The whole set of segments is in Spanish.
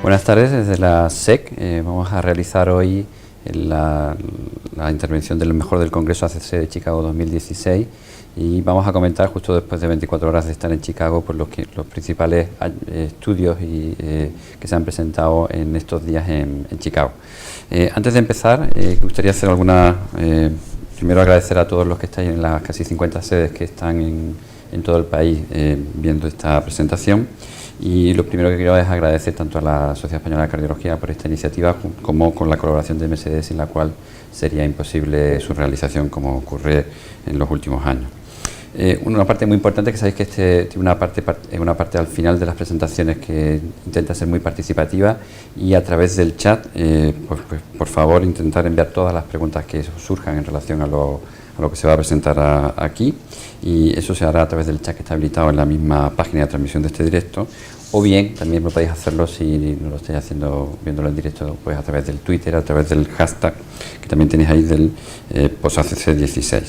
Buenas tardes, desde la SEC vamos a realizar hoy la intervención del mejor del Congreso ACC de Chicago 2016 y vamos a comentar justo después de 24 horas de estar en Chicago por los principales estudios que se han presentado en estos días en Chicago. Antes de empezar, me gustaría hacer primero agradecer a todos los que estáis en las casi 50 sedes que están en todo el país viendo esta presentación. Y lo primero que quiero es agradecer tanto a la Sociedad Española de Cardiología por esta iniciativa como con la colaboración de MSD, sin la cual sería imposible su realización como ocurre en los últimos años. Una parte muy importante que sabéis que tiene una parte al final de las presentaciones que intenta ser muy participativa y a través del chat, pues, por favor, intentar enviar todas las preguntas que surjan en relación a lo que se va a presentar aquí, y eso se hará a través del chat que está habilitado en la misma página de transmisión de este directo, o bien también lo podéis hacerlo si no lo estáis viéndolo en directo, pues a través del Twitter, a través del hashtag que también tenéis ahí del PostACC16.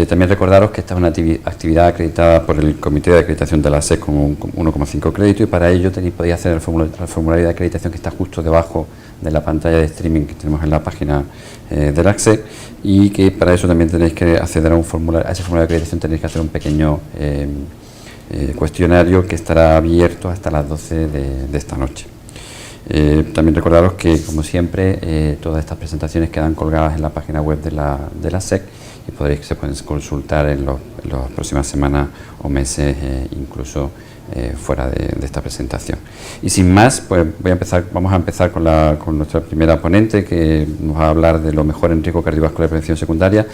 También recordaros que esta es una actividad acreditada por el Comité de Acreditación de la SEC con 1,5 créditos, y para ello podéis hacer el formulario de acreditación que está justo debajo de la pantalla de streaming que tenemos en la página del ACC, y que para eso también tenéis que acceder a ese formulario de acreditación. Tenéis que hacer un pequeño cuestionario que estará abierto hasta las 12 de esta noche. También recordaros que, como siempre, todas estas presentaciones quedan colgadas en la página web de la SEC y se pueden consultar en las próximas semanas o meses, incluso fuera de esta presentación. Y sin más, pues vamos a empezar con nuestra primera ponente, que nos va a hablar de lo mejor en riesgo cardiovascular y prevención secundaria,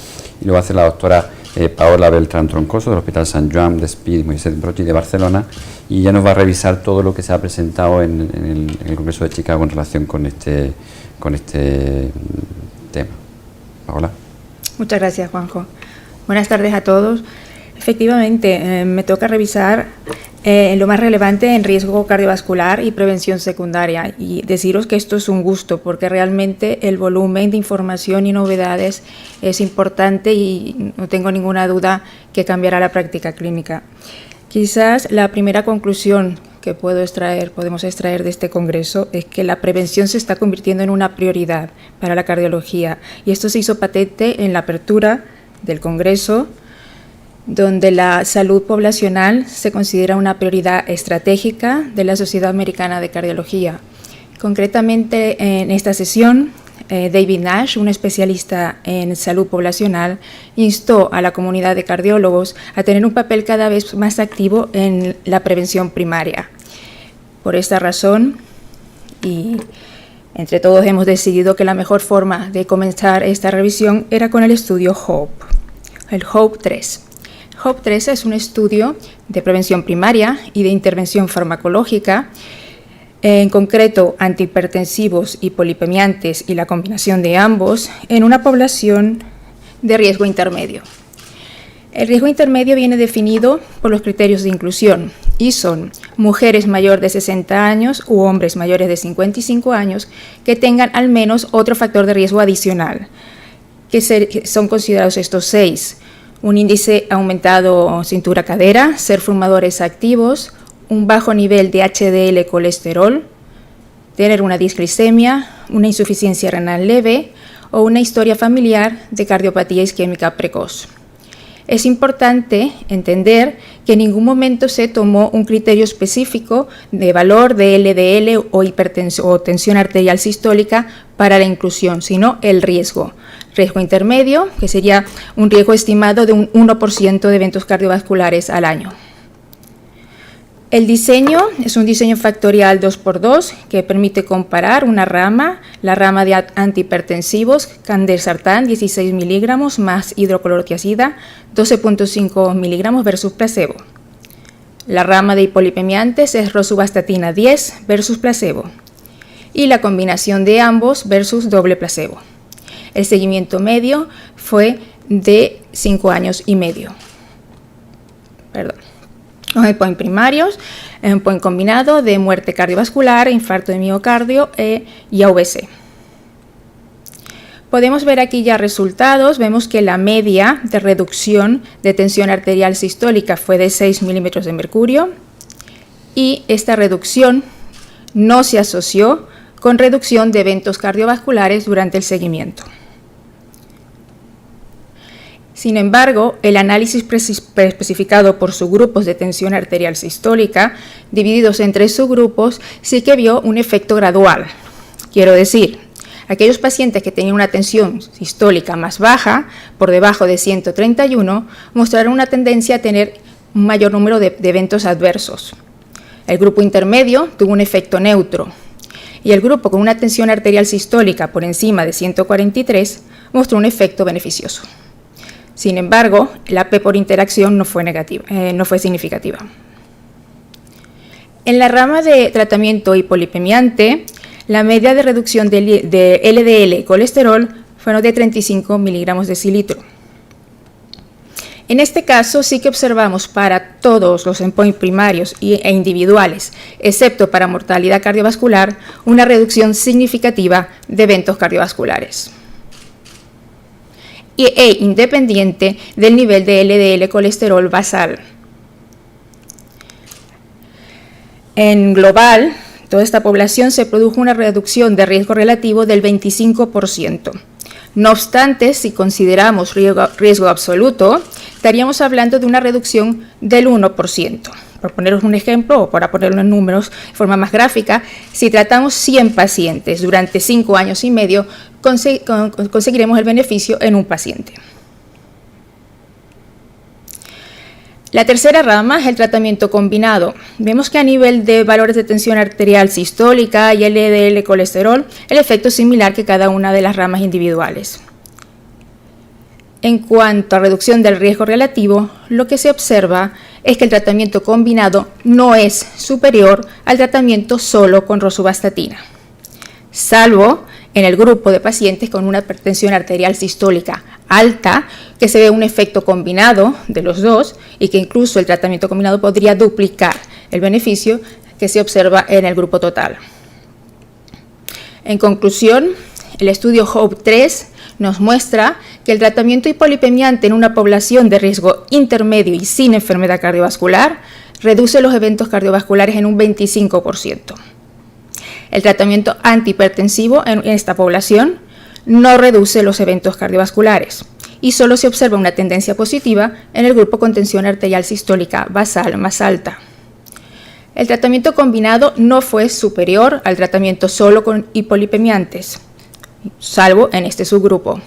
y lo va a hacer la doctora Paola Beltrán Troncoso, del Hospital Sant Joan d'Espí Moisès Broggi de Barcelona, y ya nos va a revisar todo lo que se ha presentado en el Congreso de Chicago en relación con este tema. Paola. Muchas gracias, Juanjo. Buenas tardes a todos. Efectivamente, me toca revisar lo más relevante en riesgo cardiovascular y prevención secundaria, y deciros que esto es un gusto porque realmente el volumen de información y novedades es importante y no tengo ninguna duda que cambiará la práctica clínica. Quizás la primera conclusión que podemos extraer de este congreso es que la prevención se está convirtiendo en una prioridad para la cardiología, y esto se hizo patente en la apertura del congreso, donde la salud poblacional se considera una prioridad estratégica de la Sociedad Americana de Cardiología. Concretamente, en esta sesión, David Nash, un especialista en salud poblacional, instó a la comunidad de cardiólogos a tener un papel cada vez más activo en la prevención primaria. Por esta razón, y entre todos hemos decidido que la mejor forma de comenzar esta revisión era con el estudio HOPE, el HOPE 3. HOPE 3 es un estudio de prevención primaria y de intervención farmacológica, en concreto antihipertensivos y polipemiantes y la combinación de ambos en una población de riesgo intermedio. El riesgo intermedio viene definido por los criterios de inclusión y son mujeres mayores de 60 años u hombres mayores de 55 años que tengan al menos otro factor de riesgo adicional, que son considerados estos 6: un índice aumentado cintura-cadera, ser fumadores activos, un bajo nivel de HDL colesterol, tener una disglicemia, una insuficiencia renal leve o una historia familiar de cardiopatía isquémica precoz. Es importante entender que en ningún momento se tomó un criterio específico de valor de LDL o tensión arterial sistólica para la inclusión, sino el riesgo. Riesgo intermedio, que sería un riesgo estimado de un 1% de eventos cardiovasculares al año. El diseño es un diseño factorial 2x2 que permite comparar la rama de antihipertensivos, candesartán 16 miligramos más hidroclorotiazida 12.5 miligramos versus placebo. La rama de hipolipemiantes es rosuvastatina 10 versus placebo. Y la combinación de ambos versus doble placebo. El seguimiento medio fue de 5 años y medio. Los endpoints primarios, endpoint combinado de muerte cardiovascular, infarto de miocardio y AVC. Podemos ver aquí ya resultados. Vemos que la media de reducción de tensión arterial sistólica fue de 6 milímetros de mercurio, y esta reducción no se asoció con reducción de eventos cardiovasculares durante el seguimiento. Sin embargo, el análisis especificado por subgrupos de tensión arterial sistólica, divididos en 3 subgrupos, sí que vio un efecto gradual. Quiero decir, aquellos pacientes que tenían una tensión sistólica más baja, por debajo de 131, mostraron una tendencia a tener un mayor número de eventos adversos. El grupo intermedio tuvo un efecto neutro y el grupo con una tensión arterial sistólica por encima de 143 mostró un efecto beneficioso. Sin embargo, la P por interacción no fue significativa. En la rama de tratamiento hipolipemiante, la media de reducción de LDL y colesterol fueron de 35 miligramos decilitro. En este caso sí que observamos para todos los endpoints primarios e individuales, excepto para mortalidad cardiovascular, una reducción significativa de eventos cardiovasculares e independiente del nivel de LDL colesterol basal. En global, toda esta población se produjo una reducción de riesgo relativo del 25%. No obstante, si consideramos riesgo absoluto, estaríamos hablando de una reducción del 1%. Por poneros un ejemplo, o para ponerlo en números de forma más gráfica, si tratamos 100 pacientes durante 5 años y medio, conseguiremos el beneficio en un paciente. La tercera rama es el tratamiento combinado. Vemos que a nivel de valores de tensión arterial sistólica y LDL colesterol, el efecto es similar que cada una de las ramas individuales. En cuanto a reducción del riesgo relativo, lo que se observa es que el tratamiento combinado no es superior al tratamiento solo con rosuvastatina, salvo en el grupo de pacientes con una hipertensión arterial sistólica alta, que se ve un efecto combinado de los dos y que incluso el tratamiento combinado podría duplicar el beneficio que se observa en el grupo total. En conclusión, el estudio HOPE-3 nos muestra que el tratamiento hipolipemiante en una población de riesgo intermedio y sin enfermedad cardiovascular reduce los eventos cardiovasculares en un 25%. El tratamiento antihipertensivo en esta población no reduce los eventos cardiovasculares y solo se observa una tendencia positiva en el grupo con tensión arterial sistólica basal más alta. El tratamiento combinado no fue superior al tratamiento solo con hipolipemiantes, salvo en este subgrupo,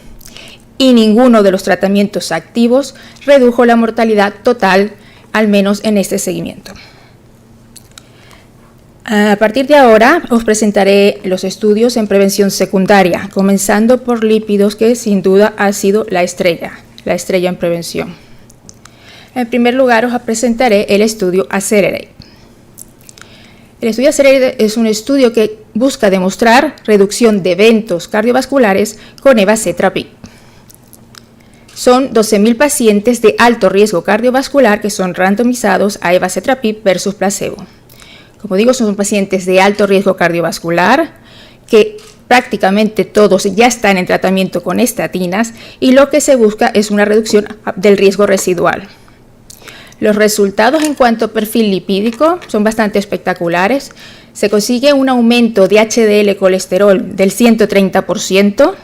y ninguno de los tratamientos activos redujo la mortalidad total, al menos en este seguimiento. A partir de ahora os presentaré los estudios en prevención secundaria, comenzando por lípidos, que sin duda ha sido la estrella en prevención. En primer lugar os presentaré el estudio ACCELERATE. El estudio ACCELERATE es un estudio que busca demostrar reducción de eventos cardiovasculares con evacetrapib. Son 12.000 pacientes de alto riesgo cardiovascular que son randomizados a evacetrapib versus placebo. Como digo, son pacientes de alto riesgo cardiovascular que prácticamente todos ya están en tratamiento con estatinas y lo que se busca es una reducción del riesgo residual. Los resultados en cuanto a perfil lipídico son bastante espectaculares. Se consigue un aumento de HDL colesterol del 130%,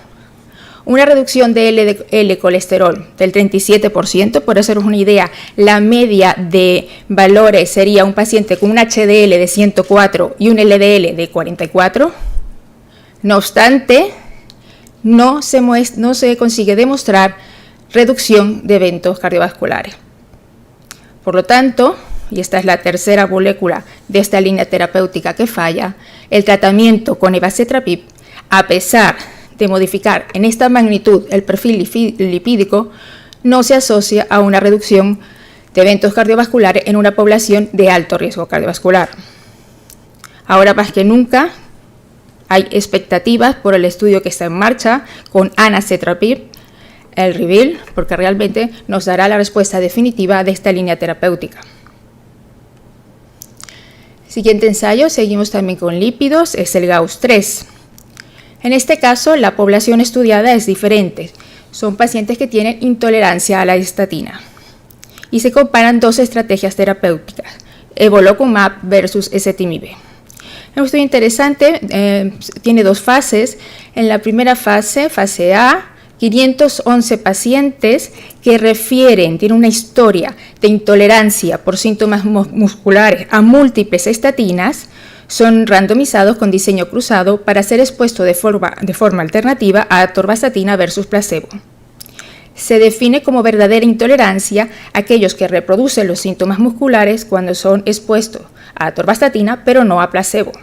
una reducción de LDL colesterol del 37%, por haceros una idea, la media de valores sería un paciente con un HDL de 104 y un LDL de 44. No obstante, no se consigue demostrar reducción de eventos cardiovasculares. Por lo tanto, y esta es la tercera molécula de esta línea terapéutica que falla, el tratamiento con evacetrapib, a pesar de modificar en esta magnitud el perfil lipídico, no se asocia a una reducción de eventos cardiovasculares en una población de alto riesgo cardiovascular. Ahora más que nunca hay expectativas por el estudio que está en marcha con anacetrapib, el REVEAL, porque realmente nos dará la respuesta definitiva de esta línea terapéutica. Siguiente ensayo, seguimos también con lípidos, es el GAUS-3. En este caso, la población estudiada es diferente. Son pacientes que tienen intolerancia a la estatina. Y se comparan dos estrategias terapéuticas, evolocumab versus ezetimibe. Es un estudio interesante, tiene dos fases. En la primera fase, fase A, 511 pacientes que tienen una historia de intolerancia por síntomas musculares a múltiples estatinas, son randomizados con diseño cruzado para ser expuestos de forma alternativa a atorvastatina versus placebo. Se define como verdadera intolerancia aquellos que reproducen los síntomas musculares cuando son expuestos a atorvastatina, pero no a placebo.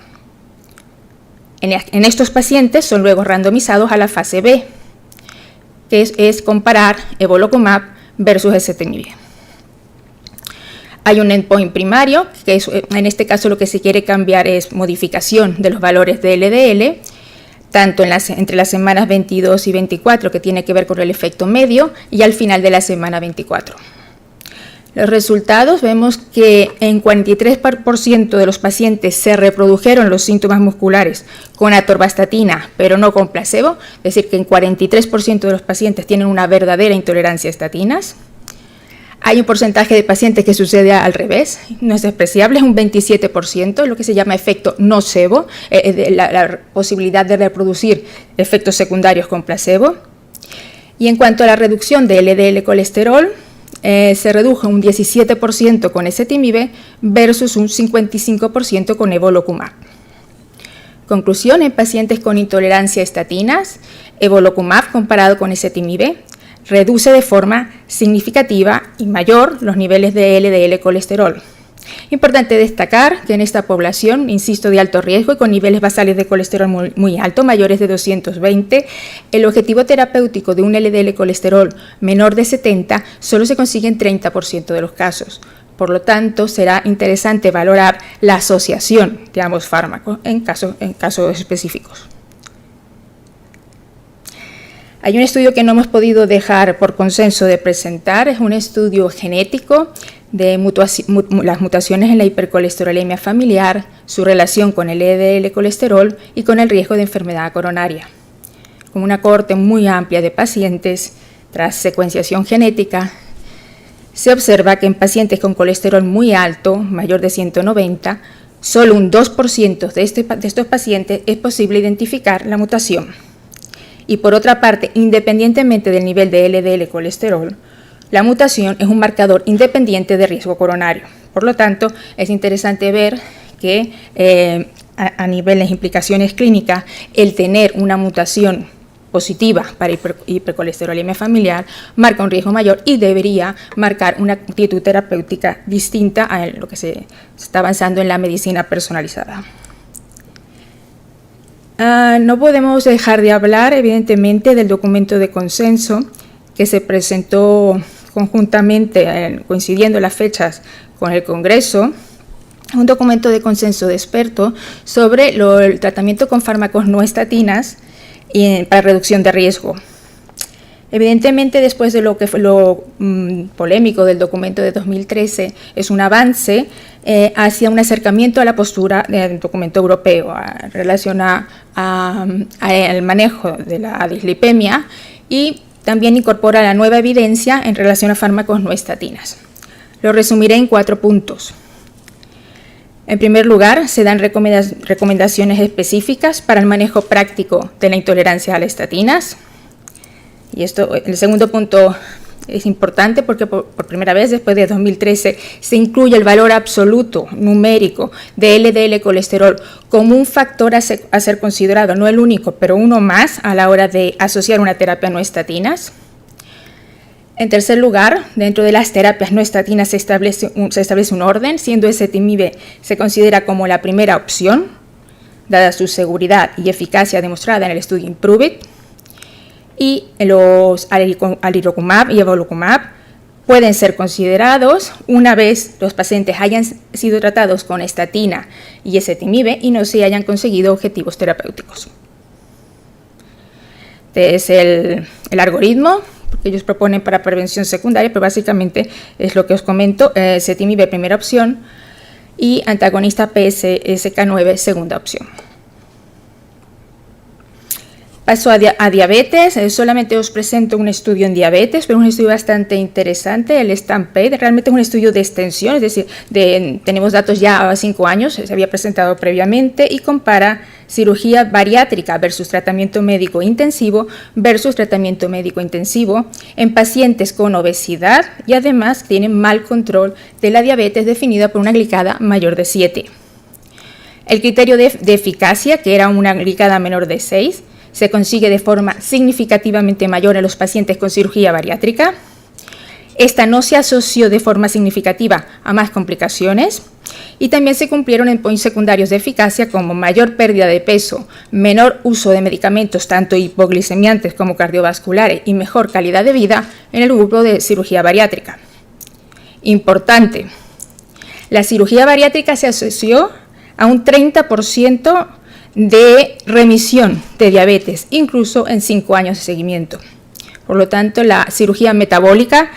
En estos pacientes son luego randomizados a la fase B, que es comparar evolocumab versus ezetimibe. Hay un endpoint primario, que en este caso lo que se quiere cambiar es modificación de los valores de LDL, tanto entre las semanas 22 y 24, que tiene que ver con el efecto medio, y al final de la semana 24. Los resultados, vemos que en 43% de los pacientes se reprodujeron los síntomas musculares con atorvastatina, pero no con placebo, es decir, que en 43% de los pacientes tienen una verdadera intolerancia a estatinas. Hay un porcentaje de pacientes que sucede al revés, no es despreciable, es un 27%, lo que se llama efecto nocebo, la posibilidad de reproducir efectos secundarios con placebo. Y en cuanto a la reducción de LDL colesterol, se redujo un 17% con ezetimibe versus un 55% con evolocumab. Conclusión, en pacientes con intolerancia a estatinas, evolocumab comparado con ezetimibe reduce de forma significativa y mayor los niveles de LDL colesterol. Importante destacar que en esta población, insisto, de alto riesgo y con niveles basales de colesterol muy altos, mayores de 220, el objetivo terapéutico de un LDL colesterol menor de 70 solo se consigue en 30% de los casos. Por lo tanto, será interesante valorar la asociación de ambos fármacos en casos específicos. Hay un estudio que no hemos podido dejar por consenso de presentar, es un estudio genético de las mutaciones en la hipercolesterolemia familiar, su relación con el LDL colesterol y con el riesgo de enfermedad coronaria. Con una cohorte muy amplia de pacientes, tras secuenciación genética, se observa que en pacientes con colesterol muy alto, mayor de 190, solo un 2% de estos pacientes es posible identificar la mutación. Y por otra parte, independientemente del nivel de LDL colesterol, la mutación es un marcador independiente de riesgo coronario. Por lo tanto, es interesante ver que a nivel de implicaciones clínicas, el tener una mutación positiva para hipercolesterolemia familiar marca un riesgo mayor y debería marcar una actitud terapéutica distinta a lo que se está avanzando en la medicina personalizada. No podemos dejar de hablar, evidentemente, del documento de consenso que se presentó conjuntamente, coincidiendo las fechas con el Congreso, un documento de consenso de expertos sobre el tratamiento con fármacos no estatinas para reducción de riesgo. Evidentemente, después de lo que fue lo polémico del documento de 2013, es un avance hacia un acercamiento a la postura del documento europeo en relación al manejo de la dislipemia y también incorpora la nueva evidencia en relación a fármacos no estatinas. Lo resumiré en 4 puntos. En primer lugar, se dan recomendaciones específicas para el manejo práctico de la intolerancia a las estatinas. Y el segundo punto es importante porque por primera vez después de 2013 se incluye el valor absoluto numérico de LDL colesterol como un factor a ser considerado, no el único, pero uno más a la hora de asociar una terapia no estatinas. En tercer lugar, dentro de las terapias no estatinas se establece un orden, siendo ezetimibe se considera como la primera opción, dada su seguridad y eficacia demostrada en el estudio IMPROVE-IT. Y los alirocumab y evolocumab pueden ser considerados una vez los pacientes hayan sido tratados con estatina y ezetimibe y no se hayan conseguido objetivos terapéuticos. Este es el algoritmo que ellos proponen para prevención secundaria, pero básicamente es lo que os comento: ezetimibe primera opción y antagonista PCSK9 segunda opción. Paso a diabetes. Solamente os presento un estudio en diabetes, pero un estudio bastante interesante, el STAMPEDE. Realmente es un estudio de extensión, es decir, tenemos datos ya a 5 años, se había presentado previamente, y compara cirugía bariátrica versus tratamiento médico intensivo versus tratamiento médico intensivo en pacientes con obesidad y además tienen mal control de la diabetes definida por una glicada mayor de 7. El criterio de eficacia, que era una glicada menor de 6, se consigue de forma significativamente mayor en los pacientes con cirugía bariátrica. Esta no se asoció de forma significativa a más complicaciones y también se cumplieron endpoints secundarios de eficacia como mayor pérdida de peso, menor uso de medicamentos tanto hipoglicemiantes como cardiovasculares y mejor calidad de vida en el grupo de cirugía bariátrica. Importante, la cirugía bariátrica se asoció a un 30% de remisión de diabetes, incluso en 5 años de seguimiento. Por lo tanto, la cirugía metabólica,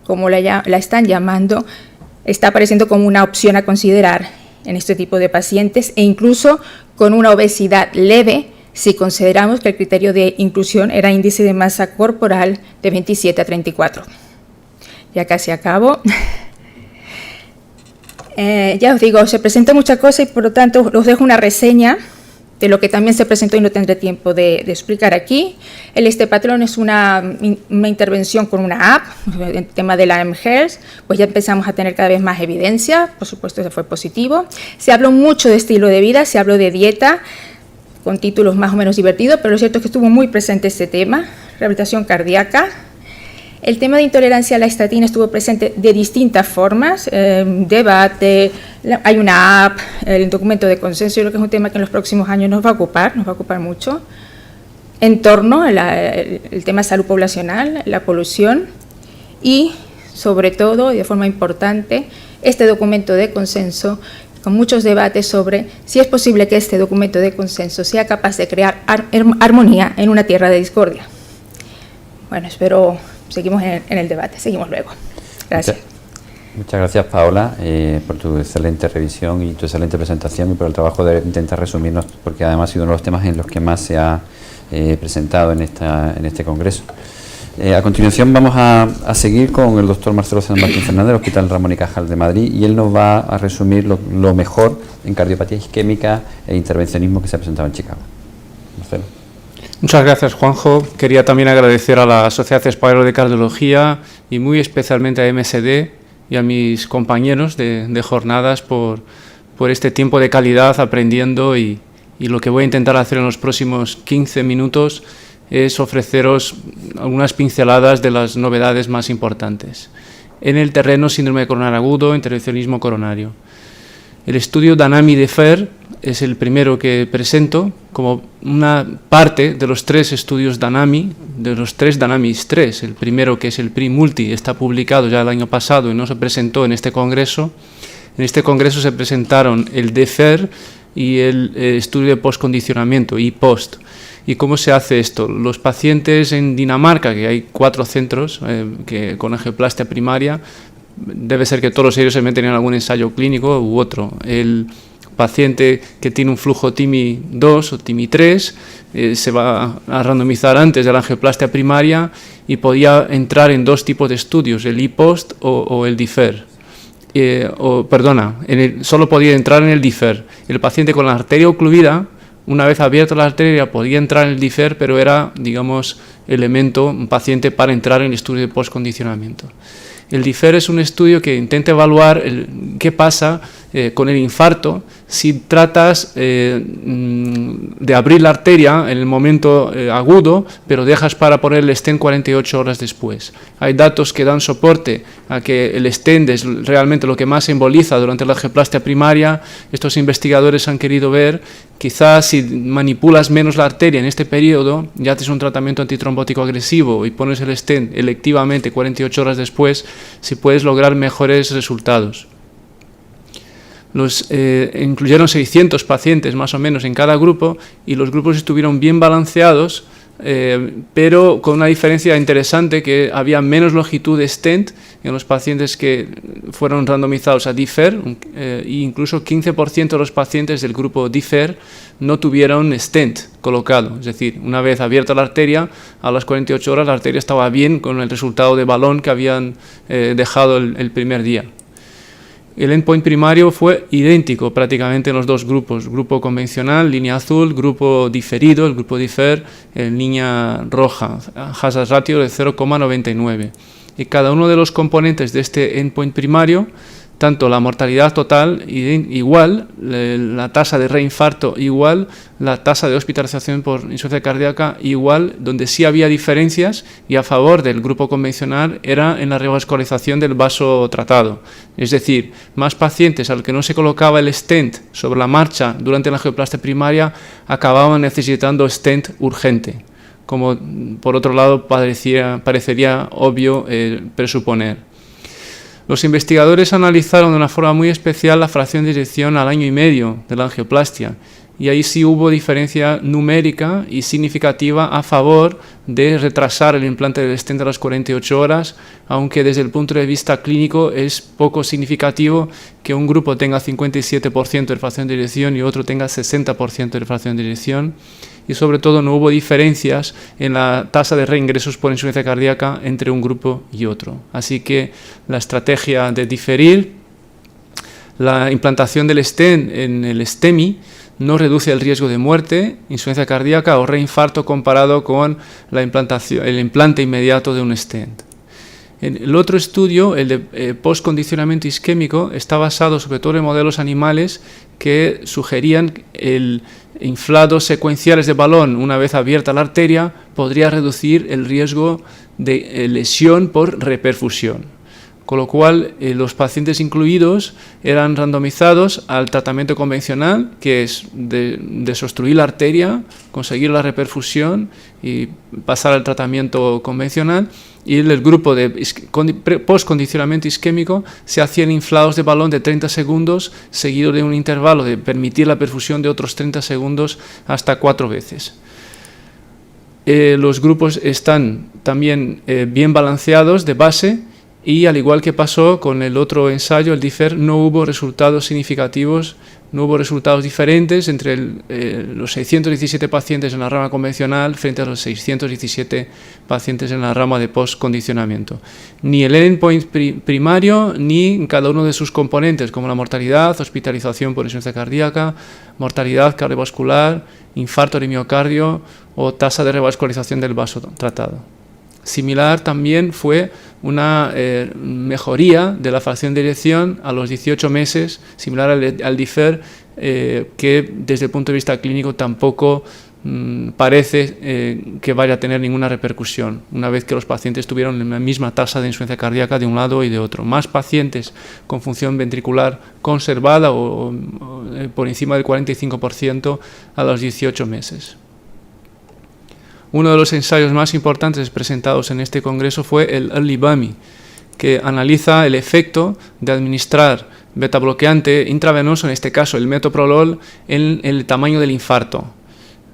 como la están llamando, está apareciendo como una opción a considerar en este tipo de pacientes e incluso con una obesidad leve si consideramos que el criterio de inclusión era índice de masa corporal de 27 a 34. Ya casi acabo. Ya os digo, se presenta mucha cosa y por lo tanto os dejo una reseña de lo que también se presentó y no tendré tiempo de explicar aquí. El Patrón es una intervención con una app, el tema de la mHealth, pues ya empezamos a tener cada vez más evidencia, por supuesto eso fue positivo. Se habló mucho de estilo de vida, se habló de dieta, con títulos más o menos divertidos, pero lo cierto es que estuvo muy presente este tema, rehabilitación cardíaca. El tema de intolerancia a la estatina estuvo presente de distintas formas, debate, hay una app, el documento de consenso, yo creo que es un tema que en los próximos años nos va a ocupar mucho. Entorno, el tema de salud poblacional, la polución y, sobre todo, y de forma importante, este documento de consenso con muchos debates sobre si es posible que este documento de consenso sea capaz de crear armonía en una tierra de discordia. Bueno, seguimos en el debate, seguimos luego. Gracias. Muchas gracias, Paola, por tu excelente revisión y tu excelente presentación y por el trabajo de intentar resumirnos, porque además ha sido uno de los temas en los que más se ha presentado en este congreso. A continuación vamos a seguir con el doctor Marcelo San Martín Fernández del Hospital Ramón y Cajal de Madrid y él nos va a resumir lo mejor en cardiopatía isquémica e intervencionismo que se ha presentado en Chicago. Marcelo. Muchas gracias, Juanjo. Quería también agradecer a la Sociedad Española de Cardiología y muy especialmente a MSD y a mis compañeros de jornadas por este tiempo de calidad aprendiendo y lo que voy a intentar hacer en los próximos 15 minutos es ofreceros algunas pinceladas de las novedades más importantes. En el terreno síndrome coronario agudo, intervencionismo coronario. El estudio DANAMI-DEFER es el primero que presento como una parte de los 3 estudios DANAMI, de los 3 DANAMIs 3. El primero, que es el PRI-Multi, está publicado ya el año pasado y no se presentó en este congreso. En este congreso se presentaron el DEFER y el estudio de postcondicionamiento, IPOST. ¿Y cómo se hace esto? Los pacientes en Dinamarca, que hay 4 centros con angioplastia primaria, debe ser que todos ellos se meten en algún ensayo clínico u otro. El paciente que tiene un flujo TIMI 2 o TIMI 3 se va a randomizar antes de la angioplastia primaria y podía entrar en 2 tipos de estudios, el IPOST o el DEFER. Solo podía entrar en el DEFER. El paciente con la arteria ocluida, una vez abierta la arteria, podía entrar en el DEFER, pero era, digamos, un paciente para entrar en el estudio de postcondicionamiento. El DEFER es un estudio que intenta evaluar qué pasa con el infarto si tratas de abrir la arteria en el momento agudo, pero dejas para poner el stent 48 horas después. Hay datos que dan soporte a que el stent es realmente lo que más emboliza durante la angioplastia primaria. Estos investigadores han querido ver, quizás si manipulas menos la arteria en este periodo, ya haces un tratamiento antitrombótico agresivo y pones el stent electivamente 48 horas después, si puedes lograr mejores resultados. Incluyeron 600 pacientes más o menos en cada grupo y los grupos estuvieron bien balanceados pero con una diferencia interesante, que había menos longitud de stent en los pacientes que fueron randomizados a DIFER, e incluso 15% de los pacientes del grupo DIFER no tuvieron stent colocado, es decir, una vez abierta la arteria, a las 48 horas la arteria estaba bien con el resultado de balón que habían dejado el primer día. El endpoint primario fue idéntico prácticamente en los dos grupos, grupo convencional, línea azul, grupo diferido, el grupo DIFER, en línea roja, hazard ratio de 0,99. Y cada uno de los componentes de este endpoint primario, tanto la mortalidad total igual, la tasa de reinfarto igual, la tasa de hospitalización por insuficiencia cardíaca igual, donde sí había diferencias y a favor del grupo convencional era en la revascularización del vaso tratado. Es decir, más pacientes al que no se colocaba el stent sobre la marcha durante la angioplastia primaria acababan necesitando stent urgente, como por otro lado parecería obvio presuponer. Los investigadores analizaron de una forma muy especial la fracción de eyección al año y medio de la angioplastia, y ahí sí hubo diferencia numérica y significativa a favor de retrasar el implante del stent a las 48 horas, aunque desde el punto de vista clínico es poco significativo que un grupo tenga 57% de fracción de eyección y otro tenga 60% de fracción de eyección. Y sobre todo no hubo diferencias en la tasa de reingresos por insuficiencia cardíaca entre un grupo y otro. Así que la estrategia de diferir la implantación del stent en el STEMI no reduce el riesgo de muerte, insuficiencia cardíaca o reinfarto comparado con el implante inmediato de un stent. El otro estudio, el de postcondicionamiento isquémico, está basado sobre todo en modelos animales que sugerían el inflados secuenciales de balón una vez abierta la arteria podría reducir el riesgo de lesión por reperfusión. Con lo cual, los pacientes incluidos eran randomizados al tratamiento convencional, que es desobstruir la arteria, conseguir la reperfusión y pasar al tratamiento convencional. Y en el grupo de postcondicionamiento isquémico se hacían inflados de balón de 30 segundos, seguido de un intervalo de permitir la perfusión de otros 30 segundos hasta 4 veces. Los grupos están también bien balanceados de base, y al igual que pasó con el otro ensayo, el DIFER, no hubo resultados significativos, no hubo resultados diferentes entre los 617 pacientes en la rama convencional frente a los 617 pacientes en la rama de postcondicionamiento. Ni el endpoint primario ni en cada uno de sus componentes, como la mortalidad, hospitalización por insuficiencia cardíaca, mortalidad cardiovascular, infarto de miocardio o tasa de revascularización del vaso tratado. Similar también fue una mejoría de la fracción de eyección a los 18 meses, similar al DIFER, que desde el punto de vista clínico tampoco parece que vaya a tener ninguna repercusión, una vez que los pacientes tuvieron la misma tasa de insuficiencia cardíaca de un lado y de otro. Más pacientes con función ventricular conservada o por encima del 45% a los 18 meses. Uno de los ensayos más importantes presentados en este congreso fue el Early BAMI, que analiza el efecto de administrar betabloqueante intravenoso, en este caso el metoprolol, en el tamaño del infarto.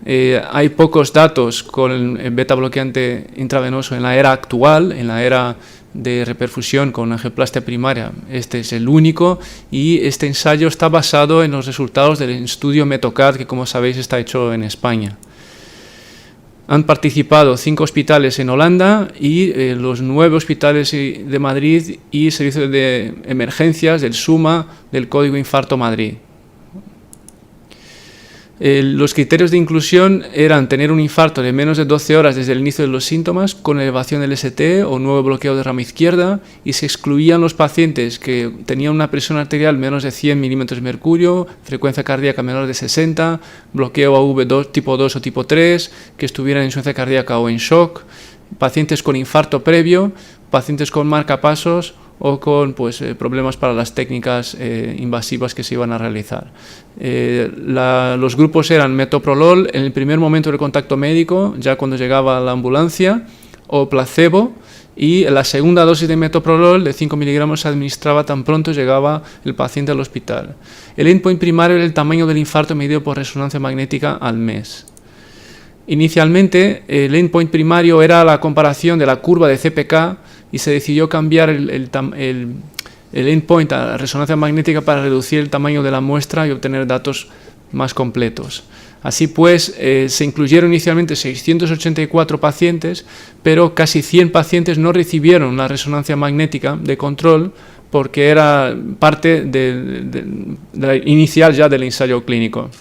Hay pocos datos con el betabloqueante intravenoso en la era actual, en la era de reperfusión con angioplastia primaria. Este es el único, y este ensayo está basado en los resultados del estudio METOCAD, que como sabéis está hecho en España. Han participado 5 hospitales en Holanda y los 9 hospitales de Madrid y servicios de emergencias del SUMA del Código Infarto Madrid. Los criterios de inclusión eran tener un infarto de menos de 12 horas desde el inicio de los síntomas, con elevación del ST o nuevo bloqueo de rama izquierda, y se excluían los pacientes que tenían una presión arterial menos de 100 milímetros de mercurio, frecuencia cardíaca menor de 60, bloqueo AV2 tipo 2 o tipo 3, que estuvieran en insuficiencia cardíaca o en shock, pacientes con infarto previo, pacientes con marcapasos o con problemas para las técnicas invasivas que se iban a realizar. Los grupos eran metoprolol en el primer momento del contacto médico, ya cuando llegaba la ambulancia, o placebo, y la segunda dosis de metoprolol de 5 miligramos se administraba tan pronto llegaba el paciente al hospital. El endpoint primario era el tamaño del infarto medido por resonancia magnética al mes. Inicialmente el endpoint primario era la comparación de la curva de CPK y se decidió cambiar el endpoint a resonancia magnética para reducir el tamaño de la muestra y obtener datos más completos. Así pues, se incluyeron inicialmente 684 pacientes, pero casi 100 pacientes no recibieron la resonancia magnética de control porque era parte inicial ya del ensayo clínico.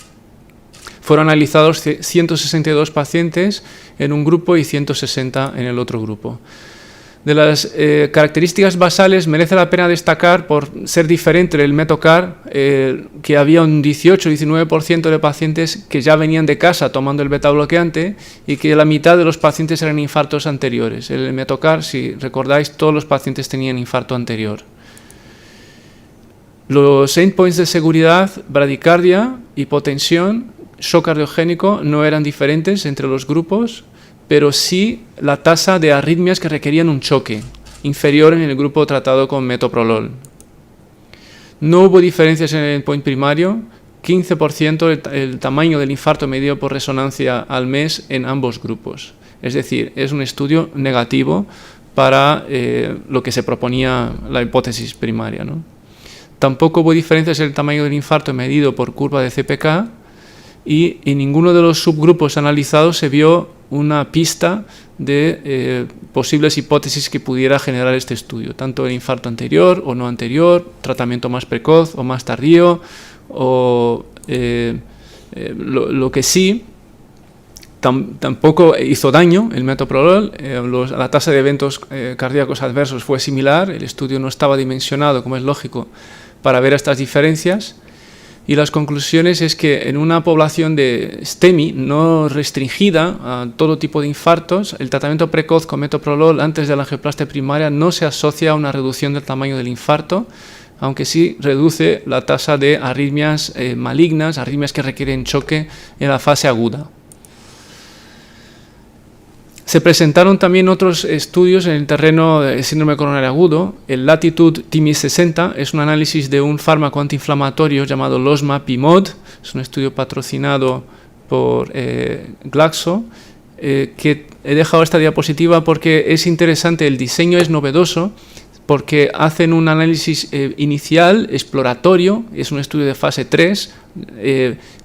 Fueron analizados 162 pacientes en un grupo y 160 en el otro grupo. De las características basales merece la pena destacar, por ser diferente del Metocar, que había un 18-19% de pacientes que ya venían de casa tomando el beta bloqueante y que la mitad de los pacientes eran infartos anteriores. El Metocar, si recordáis, todos los pacientes tenían infarto anterior. Los endpoints de seguridad, bradicardia, hipotensión, shock cardiogénico, no eran diferentes entre los grupos, pero sí la tasa de arritmias que requerían un choque, inferior en el grupo tratado con metoprolol. No hubo diferencias en el endpoint primario, 15% el tamaño del infarto medido por resonancia al mes en ambos grupos. Es decir, es un estudio negativo para lo que se proponía la hipótesis primaria, ¿no? Tampoco hubo diferencias en el tamaño del infarto medido por curva de CPK, y en ninguno de los subgrupos analizados se vio una pista de posibles hipótesis que pudiera generar este estudio, tanto el infarto anterior o no anterior, tratamiento más precoz o más tardío, o lo que sí tampoco hizo daño el metoprolol. La tasa de eventos cardíacos adversos fue similar, el estudio no estaba dimensionado, como es lógico, para ver estas diferencias. Y las conclusiones es que en una población de STEMI no restringida a todo tipo de infartos, el tratamiento precoz con metoprolol antes de la angioplastia primaria no se asocia a una reducción del tamaño del infarto, aunque sí reduce la tasa de arritmias malignas, arritmias que requieren choque en la fase aguda. Se presentaron también otros estudios en el terreno del síndrome coronario agudo. El Latitude TIMI 60 es un análisis de un fármaco antiinflamatorio llamado Losmapimod. Es un estudio patrocinado por Glaxo, que he dejado esta diapositiva porque es interesante, el diseño es novedoso, porque hacen un análisis inicial, exploratorio, es un estudio de fase 3,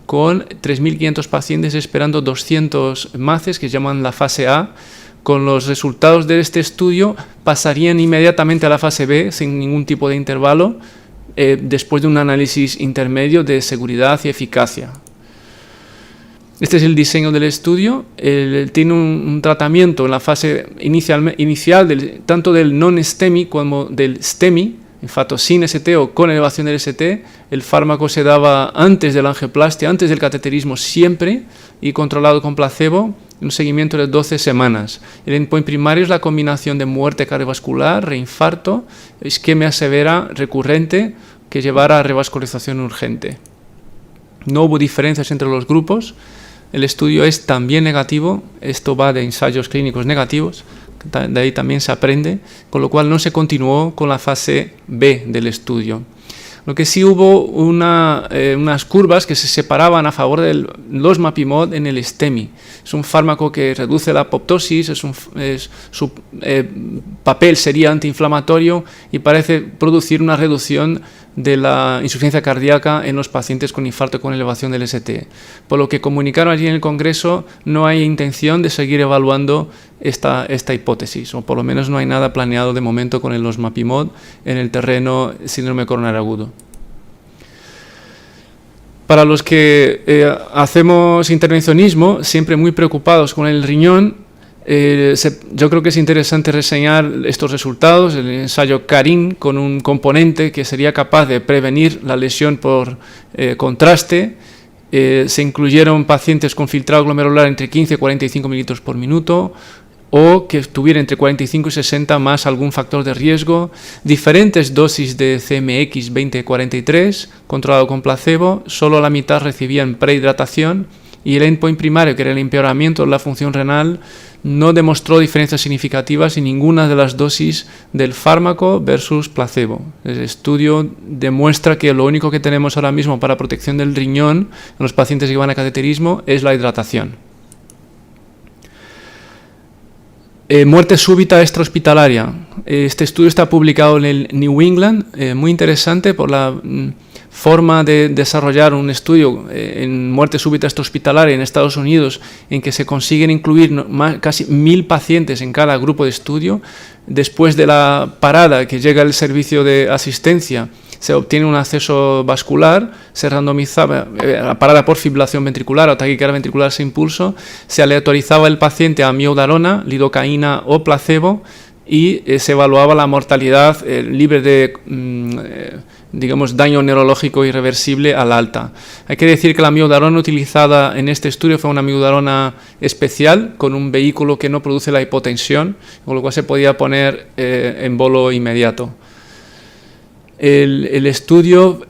con 3.500 pacientes esperando 200 MACES, que llaman la fase A. Con los resultados de este estudio pasarían inmediatamente a la fase B sin ningún tipo de intervalo, después de un análisis intermedio de seguridad y eficacia. Este es el diseño del estudio. Tiene un tratamiento en la fase inicial tanto del non-STEMI como del STEMI, infarto sin ST o con elevación del ST. El fármaco se daba antes de la angioplastia, antes del cateterismo siempre, y controlado con placebo, un seguimiento de 12 semanas. El endpoint primario es la combinación de muerte cardiovascular, reinfarto, isquemia severa recurrente que llevara a revascularización urgente. No hubo diferencias entre los grupos. El estudio es también negativo, esto va de ensayos clínicos negativos, de ahí también se aprende, con lo cual no se continuó con la fase B del estudio. Lo que sí hubo unas curvas que se separaban a favor del Losmapimod en el STEMI. Es un fármaco que reduce la apoptosis, su papel sería antiinflamatorio y parece producir una reducción de la insuficiencia cardíaca en los pacientes con infarto con elevación del ST. Por lo que comunicaron allí en el Congreso, no hay intención de seguir evaluando esta hipótesis, o por lo menos no hay nada planeado de momento con el Losmapimod en el terreno síndrome coronario agudo. Para los que hacemos intervencionismo, siempre muy preocupados con el riñón, yo creo que es interesante reseñar estos resultados. El ensayo CARIN con un componente que sería capaz de prevenir la lesión por contraste. Se incluyeron pacientes con filtrado glomerular entre 15 y 45 mililitros por minuto, o que tuviera entre 45 y 60 más algún factor de riesgo, diferentes dosis de CMX 20-43, controlado con placebo, solo la mitad recibían prehidratación, y el endpoint primario, que era el empeoramiento de la función renal, no demostró diferencias significativas en ninguna de las dosis del fármaco versus placebo. El estudio demuestra que lo único que tenemos ahora mismo para protección del riñón en los pacientes que van a cateterismo es la hidratación. Muerte súbita extrahospitalaria. Este estudio está publicado en el New England, muy interesante por la forma de desarrollar un estudio en muerte súbita extrahospitalaria en Estados Unidos, en que se consiguen incluir casi 1000 pacientes en cada grupo de estudio. Después de la parada que llega el servicio de asistencia, se obtiene un acceso vascular, se randomizaba la parada por fibrilación ventricular o taquicardia ventricular sin pulso, se aleatorizaba el paciente a amiodarona, lidocaína o placebo y se evaluaba la mortalidad libre de digamos, daño neurológico irreversible al alta. Hay que decir que la amiodarona utilizada en este estudio fue una amiodarona especial con un vehículo que no produce la hipotensión, con lo cual se podía poner en bolo inmediato. El estudio,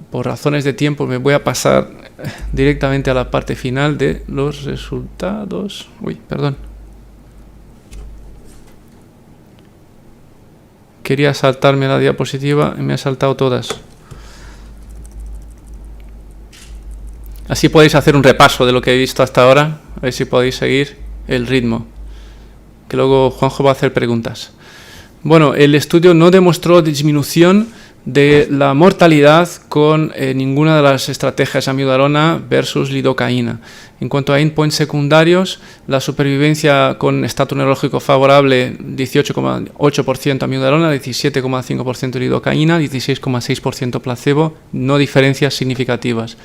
por razones de tiempo, me voy a pasar directamente a la parte final de los resultados. Quería saltarme la diapositiva y me ha saltado todas. Así podéis hacer un repaso de lo que he visto hasta ahora, a ver si podéis seguir el ritmo, que luego Juanjo va a hacer preguntas. Bueno, el estudio no demostró disminución de la mortalidad con ninguna de las estrategias amiodarona versus lidocaína. En cuanto a endpoints secundarios, la supervivencia con estatus neurológico favorable, 18,8% amiodarona, 17,5% lidocaína, 16,6% placebo, no diferencias significativas.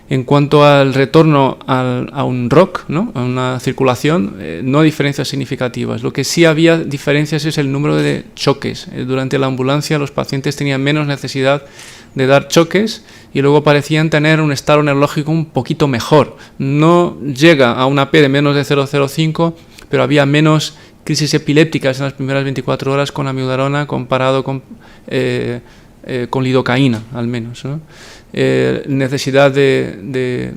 En cuanto al retorno a un ROC, ¿no?, a una circulación, no diferencias significativas. Lo que sí había diferencias es el número de choques. Durante la ambulancia los pacientes tenían menos necesidad de dar choques y luego parecían tener un estado neurológico un poquito mejor. No llega a una P de menos de 0,05, pero había menos crisis epilépticas en las primeras 24 horas con amiodarona comparado con lidocaína, al menos, ¿no? Necesidad de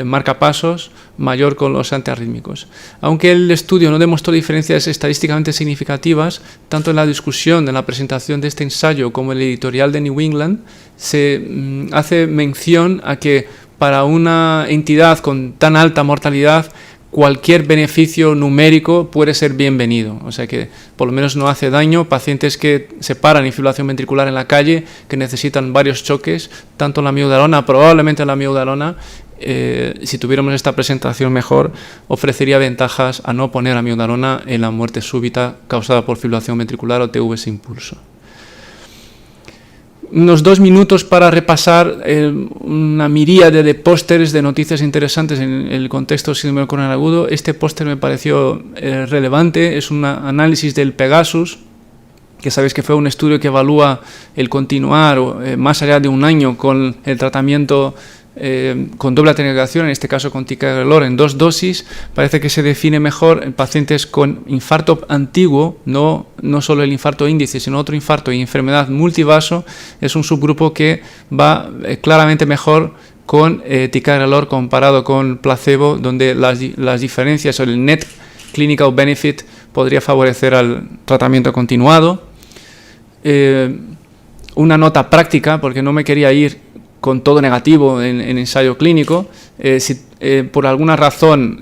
marcapasos mayor con los antiarrítmicos. Aunque el estudio no demostró diferencias estadísticamente significativas, tanto en la discusión de la presentación de este ensayo como en el editorial de New England, se hace mención a que para una entidad con tan alta mortalidad, cualquier beneficio numérico puede ser bienvenido, o sea que por lo menos no hace daño. Pacientes que se paran en fibrilación ventricular en la calle, que necesitan varios choques, tanto la amiodarona, probablemente la amiodarona, si tuviéramos esta presentación mejor, ofrecería ventajas a no poner amiodarona en la muerte súbita causada por fibrilación ventricular o TV sin pulso. Unos 2 minutos para repasar una miríade de pósteres de noticias interesantes en el contexto del síndrome coronario agudo. Este póster me pareció relevante, es un análisis del Pegasus, que sabéis que fue un estudio que evalúa el continuar más allá de un año con el tratamiento con doble atenuación, en este caso con ticagrelor en 2 dosis. Parece que se define mejor en pacientes con infarto antiguo, no solo el infarto índice, sino otro infarto y enfermedad multivaso. Es un subgrupo que va claramente mejor con ticagrelor comparado con placebo, donde las diferencias o el net clinical benefit podría favorecer al tratamiento continuado. Una nota práctica, porque no me quería ir con todo negativo en ensayo clínico. Si por alguna razón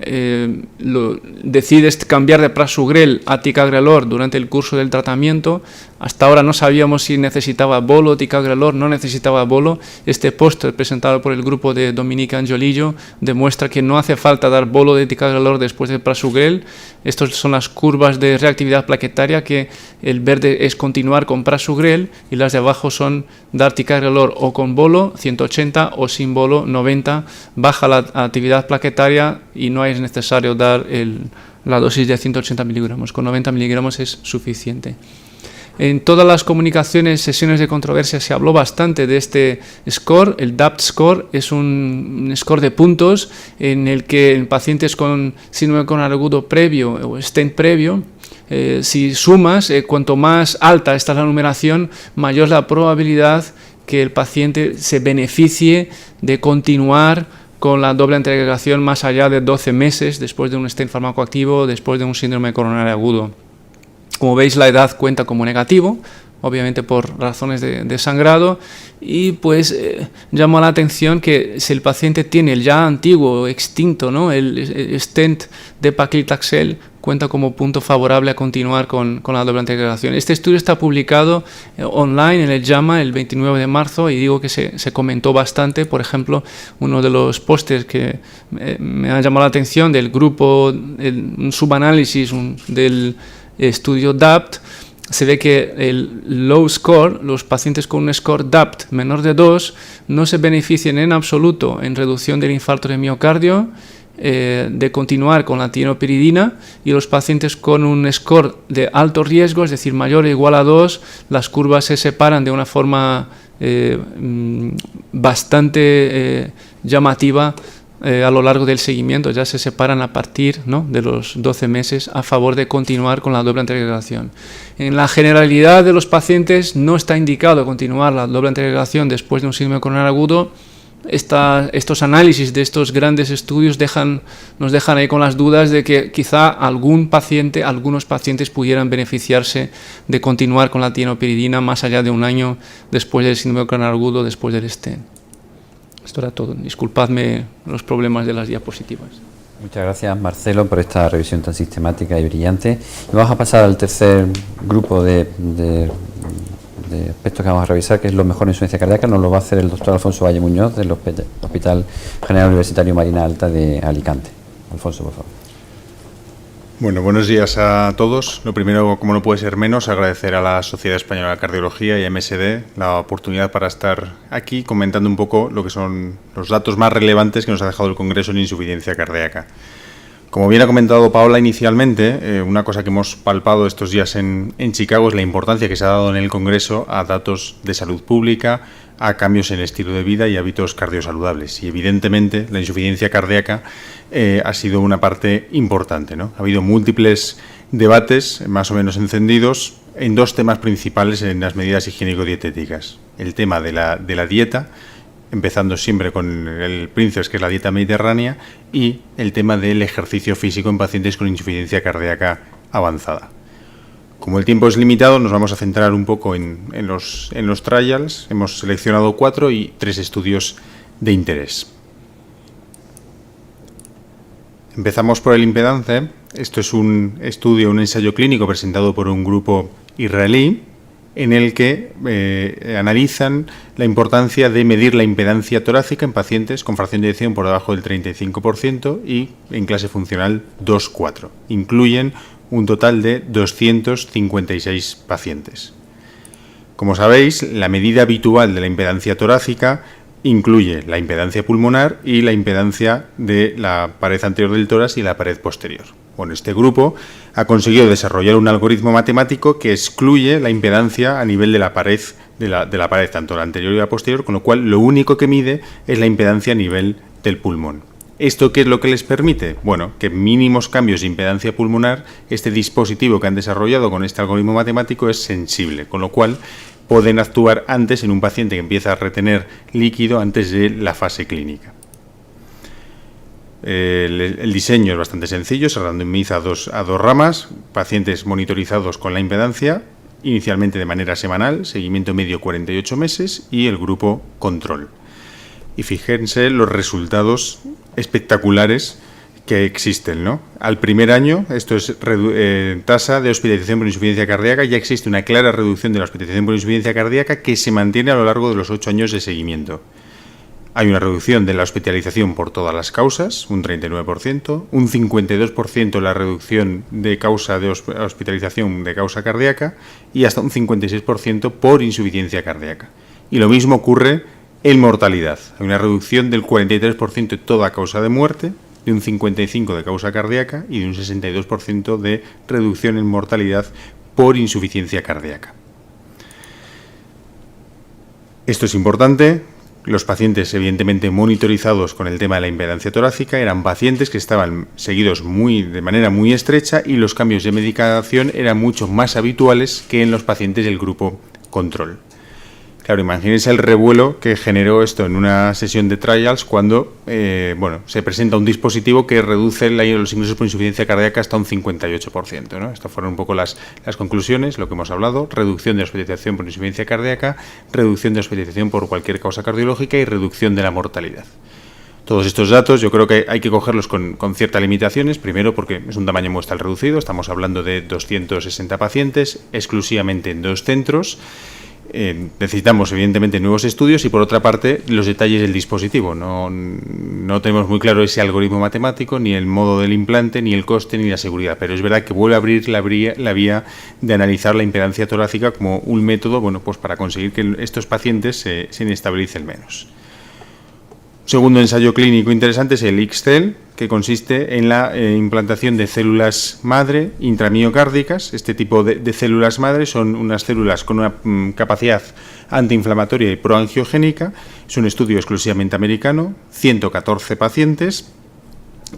decides cambiar de prasugrel a ticagrelor durante el curso del tratamiento, hasta ahora no sabíamos si necesitaba bolo, ticagrelor, no necesitaba bolo. Este póster presentado por el grupo de Dominique Angiolillo demuestra que no hace falta dar bolo de ticagrelor después del prasugrel. Estas son las curvas de reactividad plaquetaria, que el verde es continuar con prasugrel y las de abajo son dar ticagrelor o con bolo 180 o sin bolo 90. Baja la actividad plaquetaria y no es necesario dar la dosis de 180 miligramos, con 90 miligramos es suficiente. En todas las comunicaciones, sesiones de controversia, se habló bastante de este score. El DAPT score es un score de puntos en el que en pacientes con síndrome coronario agudo previo o stent previo, si sumas, cuanto más alta está la numeración, mayor es la probabilidad que el paciente se beneficie de continuar con la doble antiagregación más allá de 12 meses después de un stent farmacoactivo, después de un síndrome coronario agudo. Como veis, la edad cuenta como negativo, obviamente por razones de sangrado, y pues llama la atención que si el paciente tiene el ya antiguo, extinto, ¿no?, el stent de paclitaxel, cuenta como punto favorable a continuar con la doble antiagregación. Este estudio está publicado online en el JAMA el 29 de marzo y digo que se comentó bastante. Por ejemplo, uno de los pósters que me ha llamado la atención del grupo, un subanálisis del estudio DAPT, se ve que el low score, los pacientes con un score DAPT menor de 2, no se benefician en absoluto en reducción del infarto de miocardio, de continuar con la tienopiridina, y los pacientes con un score de alto riesgo, es decir, mayor o igual a 2, las curvas se separan de una forma bastante llamativa a lo largo del seguimiento. Ya se separan a partir, ¿no?, de los 12 meses a favor de continuar con la doble antiagregación. En la generalidad de los pacientes no está indicado continuar la doble antiagregación después de un síndrome coronario agudo. Estos análisis de estos grandes estudios nos dejan ahí con las dudas de que quizá algunos pacientes pudieran beneficiarse de continuar con la tienopiridina más allá de un año después del síndrome coronario agudo, después del stent. Esto era todo. Disculpadme los problemas de las diapositivas. Muchas gracias, Marcelo, por esta revisión tan sistemática y brillante. Y vamos a pasar al tercer grupo de aspectos que vamos a revisar, que es lo mejor en insuficiencia cardíaca. Nos lo va a hacer el doctor Alfonso Valle Muñoz, del Hospital General Universitario Marina Alta de Alicante. Alfonso, por favor. Bueno, buenos días a todos. Lo primero, como no puede ser menos, agradecer a la Sociedad Española de Cardiología y a MSD la oportunidad para estar aquí comentando un poco lo que son los datos más relevantes que nos ha dejado el Congreso en insuficiencia cardíaca. Como bien ha comentado Paola inicialmente, una cosa que hemos palpado estos días en Chicago es la importancia que se ha dado en el Congreso a datos de salud pública, a cambios en el estilo de vida y hábitos cardiosaludables. Y evidentemente la insuficiencia cardíaca ha sido una parte importante, ¿no? Ha habido múltiples debates más o menos encendidos en dos temas principales en las medidas higiénico-dietéticas. El tema de la dieta, empezando siempre con el Princeps, que es la dieta mediterránea, y el tema del ejercicio físico en pacientes con insuficiencia cardíaca avanzada. Como el tiempo es limitado, nos vamos a centrar un poco en los trials. Hemos seleccionado 4 y 3 estudios de interés. Empezamos por el impedance. Esto es un estudio, un ensayo clínico presentado por un grupo israelí, en el que analizan la importancia de medir la impedancia torácica en pacientes con fracción de eyección por debajo del 35% y en clase funcional 2-4. Incluyen un total de 256 pacientes. Como sabéis, la medida habitual de la impedancia torácica incluye la impedancia pulmonar y la impedancia de la pared anterior del tórax y la pared posterior. Bueno, este grupo ha conseguido desarrollar un algoritmo matemático que excluye la impedancia a nivel de la pared, de la pared, tanto la anterior y la posterior, con lo cual lo único que mide es la impedancia a nivel del pulmón. ¿Esto qué es lo que les permite? Bueno, que mínimos cambios de impedancia pulmonar, este dispositivo que han desarrollado con este algoritmo matemático es sensible, con lo cual pueden actuar antes en un paciente que empieza a retener líquido antes de la fase clínica. El diseño es bastante sencillo, se randomiza a dos ramas, pacientes monitorizados con la impedancia, inicialmente de manera semanal, seguimiento medio 48 meses y el grupo control. Y fíjense los resultados espectaculares que existen, ¿no? Al primer año, esto es tasa de hospitalización por insuficiencia cardíaca, ya existe una clara reducción de la hospitalización por insuficiencia cardíaca que se mantiene a lo largo de los 8 años de seguimiento. Hay una reducción de la hospitalización por todas las causas, un 39%, un 52% la reducción de causa de hospitalización de causa cardíaca y hasta un 56% por insuficiencia cardíaca. Y lo mismo ocurre en mortalidad. Hay una reducción del 43% de toda causa de muerte, de un 55% de causa cardíaca y de un 62% de reducción en mortalidad por insuficiencia cardíaca. Esto es importante. Los pacientes, evidentemente, monitorizados con el tema de la impedancia torácica eran pacientes que estaban seguidos de manera muy estrecha y los cambios de medicación eran mucho más habituales que en los pacientes del grupo control. Claro, imagínense el revuelo que generó esto en una sesión de trials cuando se presenta un dispositivo que reduce los ingresos por insuficiencia cardíaca hasta un 58%, ¿no? Estas fueron un poco las conclusiones, lo que hemos hablado: reducción de hospitalización por insuficiencia cardíaca, reducción de hospitalización por cualquier causa cardiológica y reducción de la mortalidad. Todos estos datos yo creo que hay que cogerlos con ciertas limitaciones, primero porque es un tamaño muestral reducido, estamos hablando de 260 pacientes, exclusivamente en 2 centros. Necesitamos evidentemente nuevos estudios y por otra parte los detalles del dispositivo. No tenemos muy claro ese algoritmo matemático, ni el modo del implante, ni el coste, ni la seguridad, pero es verdad que vuelve a abrir la vía de analizar la impedancia torácica como un método, bueno, pues para conseguir que estos pacientes se inestabilicen menos. Segundo ensayo clínico interesante es el IXCEL, que consiste en la implantación de células madre intramiocárdicas. Este tipo de células madre son unas células con una capacidad antiinflamatoria y proangiogénica. Es un estudio exclusivamente americano, 114 pacientes,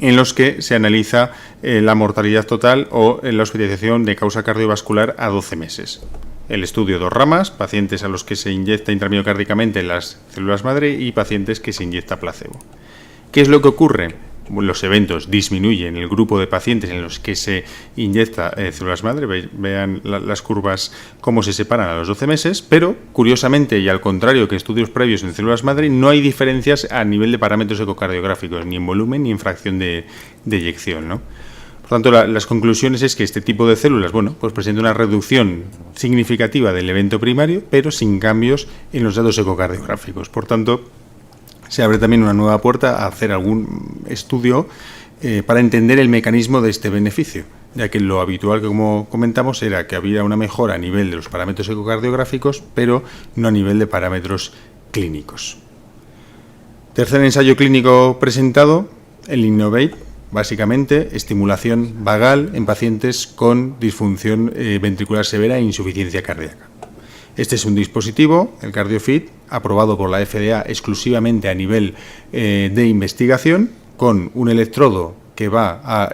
en los que se analiza la mortalidad total o la hospitalización de causa cardiovascular a 12 meses. El estudio 2 ramas, pacientes a los que se inyecta intramiocárdicamente las células madre y pacientes que se inyecta placebo. ¿Qué es lo que ocurre? Los eventos disminuyen en el grupo de pacientes en los que se inyecta células madre, vean las curvas cómo se separan a los 12 meses, pero curiosamente y al contrario que estudios previos en células madre, no hay diferencias a nivel de parámetros ecocardiográficos, ni en volumen ni en fracción de eyección, ¿no? Por tanto, las conclusiones es que este tipo de células, bueno, pues presenta una reducción significativa del evento primario, pero sin cambios en los datos ecocardiográficos. Por tanto, se abre también una nueva puerta a hacer algún estudio para entender el mecanismo de este beneficio, ya que lo habitual, que como comentamos, era que había una mejora a nivel de los parámetros ecocardiográficos, pero no a nivel de parámetros clínicos. Tercer ensayo clínico presentado, el INNOVATE. Básicamente, estimulación vagal en pacientes con disfunción ventricular severa e insuficiencia cardíaca. Este es un dispositivo, el CardioFit, aprobado por la FDA exclusivamente a nivel de investigación, con un electrodo que va a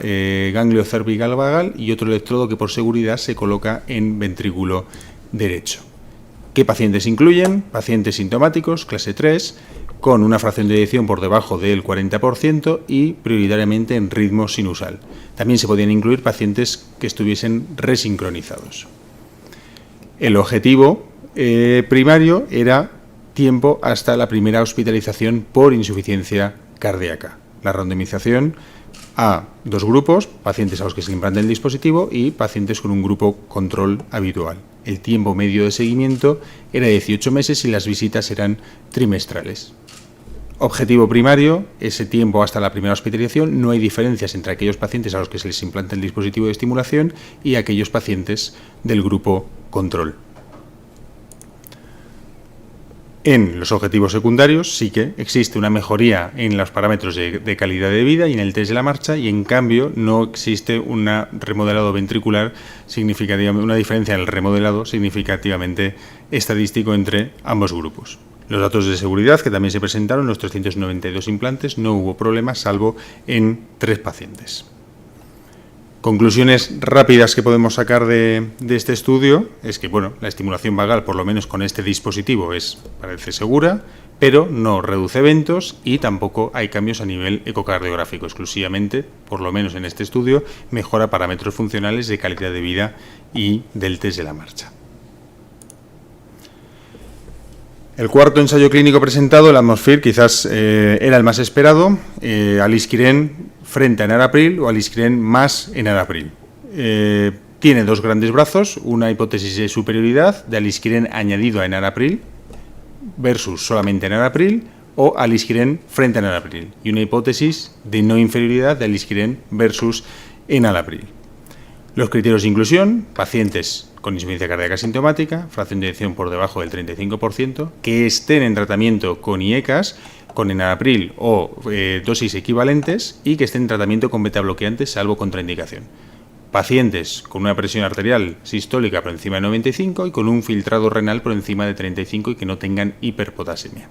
ganglio cervical vagal y otro electrodo que por seguridad se coloca en ventrículo derecho. ¿Qué pacientes incluyen? Pacientes sintomáticos, clase 3, con una fracción de eyección por debajo del 40% y prioritariamente en ritmo sinusal. También se podían incluir pacientes que estuviesen resincronizados. El objetivo primario era tiempo hasta la primera hospitalización por insuficiencia cardíaca. La randomización a 2 grupos, pacientes a los que se le implanta el dispositivo y pacientes con un grupo control habitual. El tiempo medio de seguimiento era 18 meses y las visitas eran trimestrales. Objetivo primario, ese tiempo hasta la primera hospitalización. No hay diferencias entre aquellos pacientes a los que se les implanta el dispositivo de estimulación y aquellos pacientes del grupo control. En los objetivos secundarios sí que existe una mejoría en los parámetros de calidad de vida y en el test de la marcha, y en cambio no existe un remodelado ventricular significativamente, una diferencia en el remodelado significativamente estadístico entre ambos grupos. Los datos de seguridad que también se presentaron, los 392 implantes, no hubo problemas salvo en 3 pacientes. Conclusiones rápidas que podemos sacar de este estudio es que, bueno, la estimulación vagal, por lo menos con este dispositivo, parece segura, pero no reduce eventos y tampoco hay cambios a nivel ecocardiográfico. Exclusivamente, por lo menos en este estudio, mejora parámetros funcionales de calidad de vida y del test de la marcha. El cuarto ensayo clínico presentado, el Atmosphere, quizás era el más esperado, alisquiren frente a enalapril o alisquiren más enalapril. Tiene 2 grandes brazos, una hipótesis de superioridad de alisquiren añadido a enalapril versus solamente enalapril o alisquiren frente a enalapril, y una hipótesis de no inferioridad de alisquiren versus enalapril. Los criterios de inclusión: pacientes con insuficiencia cardíaca sintomática, fracción de eyección por debajo del 35%, que estén en tratamiento con IECAS, con enalapril o dosis equivalentes, y que estén en tratamiento con betabloqueantes salvo contraindicación. Pacientes con una presión arterial sistólica por encima de 95 y con un filtrado renal por encima de 35 y que no tengan hiperpotasemia.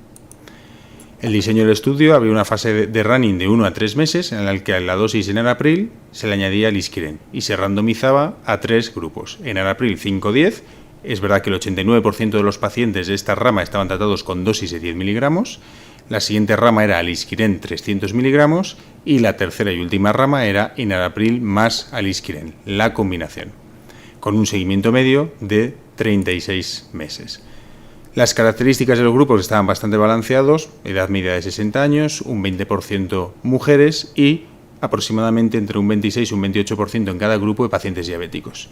El diseño del estudio había una fase de running de 1 a 3 meses en la que a la dosis de enalapril se le añadía alisquiren y se randomizaba a 3 grupos. Enalapril 5-10, es verdad que el 89% de los pacientes de esta rama estaban tratados con dosis de 10 miligramos, la siguiente rama era alisquiren 300 miligramos y la tercera y última rama era enalapril más alisquiren, la combinación, con un seguimiento medio de 36 meses. Las características de los grupos estaban bastante balanceados, edad media de 60 años, un 20% mujeres y aproximadamente entre un 26 y un 28% en cada grupo de pacientes diabéticos.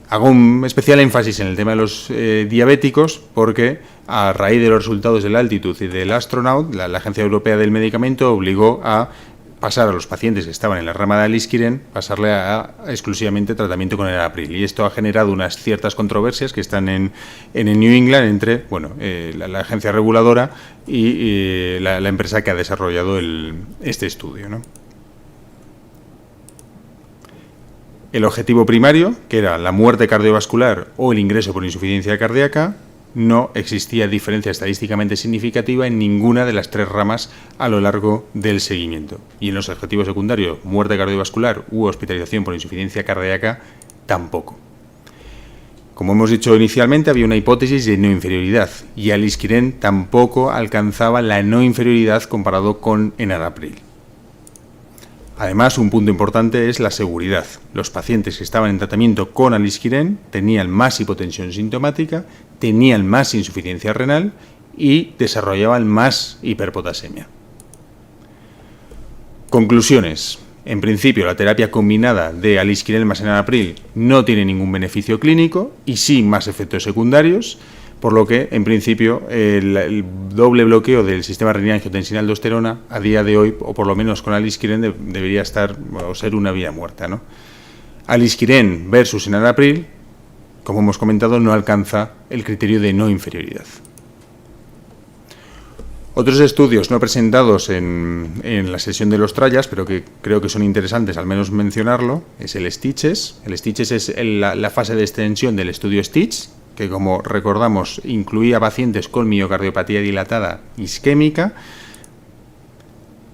Hago un especial énfasis en el tema de los diabéticos porque a raíz de los resultados del Altitude y del Astronaut, la Agencia Europea del Medicamento obligó a pasar a los pacientes que estaban en la rama de Aliskiren, pasarle a exclusivamente tratamiento con enalapril. Y esto ha generado unas ciertas controversias que están en el New England entre la agencia reguladora y la empresa que ha desarrollado este estudio, ¿no? El objetivo primario, que era la muerte cardiovascular o el ingreso por insuficiencia cardíaca, no existía diferencia estadísticamente significativa en ninguna de las tres ramas a lo largo del seguimiento. Y en los objetivos secundarios, muerte cardiovascular u hospitalización por insuficiencia cardíaca, tampoco. Como hemos dicho inicialmente, había una hipótesis de no inferioridad y Aliskiren tampoco alcanzaba la no inferioridad comparado con enalapril. Además, un punto importante es la seguridad. Los pacientes que estaban en tratamiento con Aliskiren tenían más hipotensión sintomática, tenían más insuficiencia renal y desarrollaban más hiperpotasemia. Conclusiones. En principio, la terapia combinada de Aliskiren más enalapril no tiene ningún beneficio clínico y sí más efectos secundarios, por lo que, en principio, el doble bloqueo del sistema renina-angiotensina-aldosterona a día de hoy, o por lo menos con Aliskiren, debería estar o ser una vía muerta, ¿no? Aliskiren versus enalapril, como hemos comentado, no alcanza el criterio de no inferioridad. Otros estudios no presentados en la sesión de los trials, pero que creo que son interesantes al menos mencionarlo, es el STITCHES. El STITCHES es la fase de extensión del estudio STITCH, que como recordamos incluía pacientes con miocardiopatía dilatada isquémica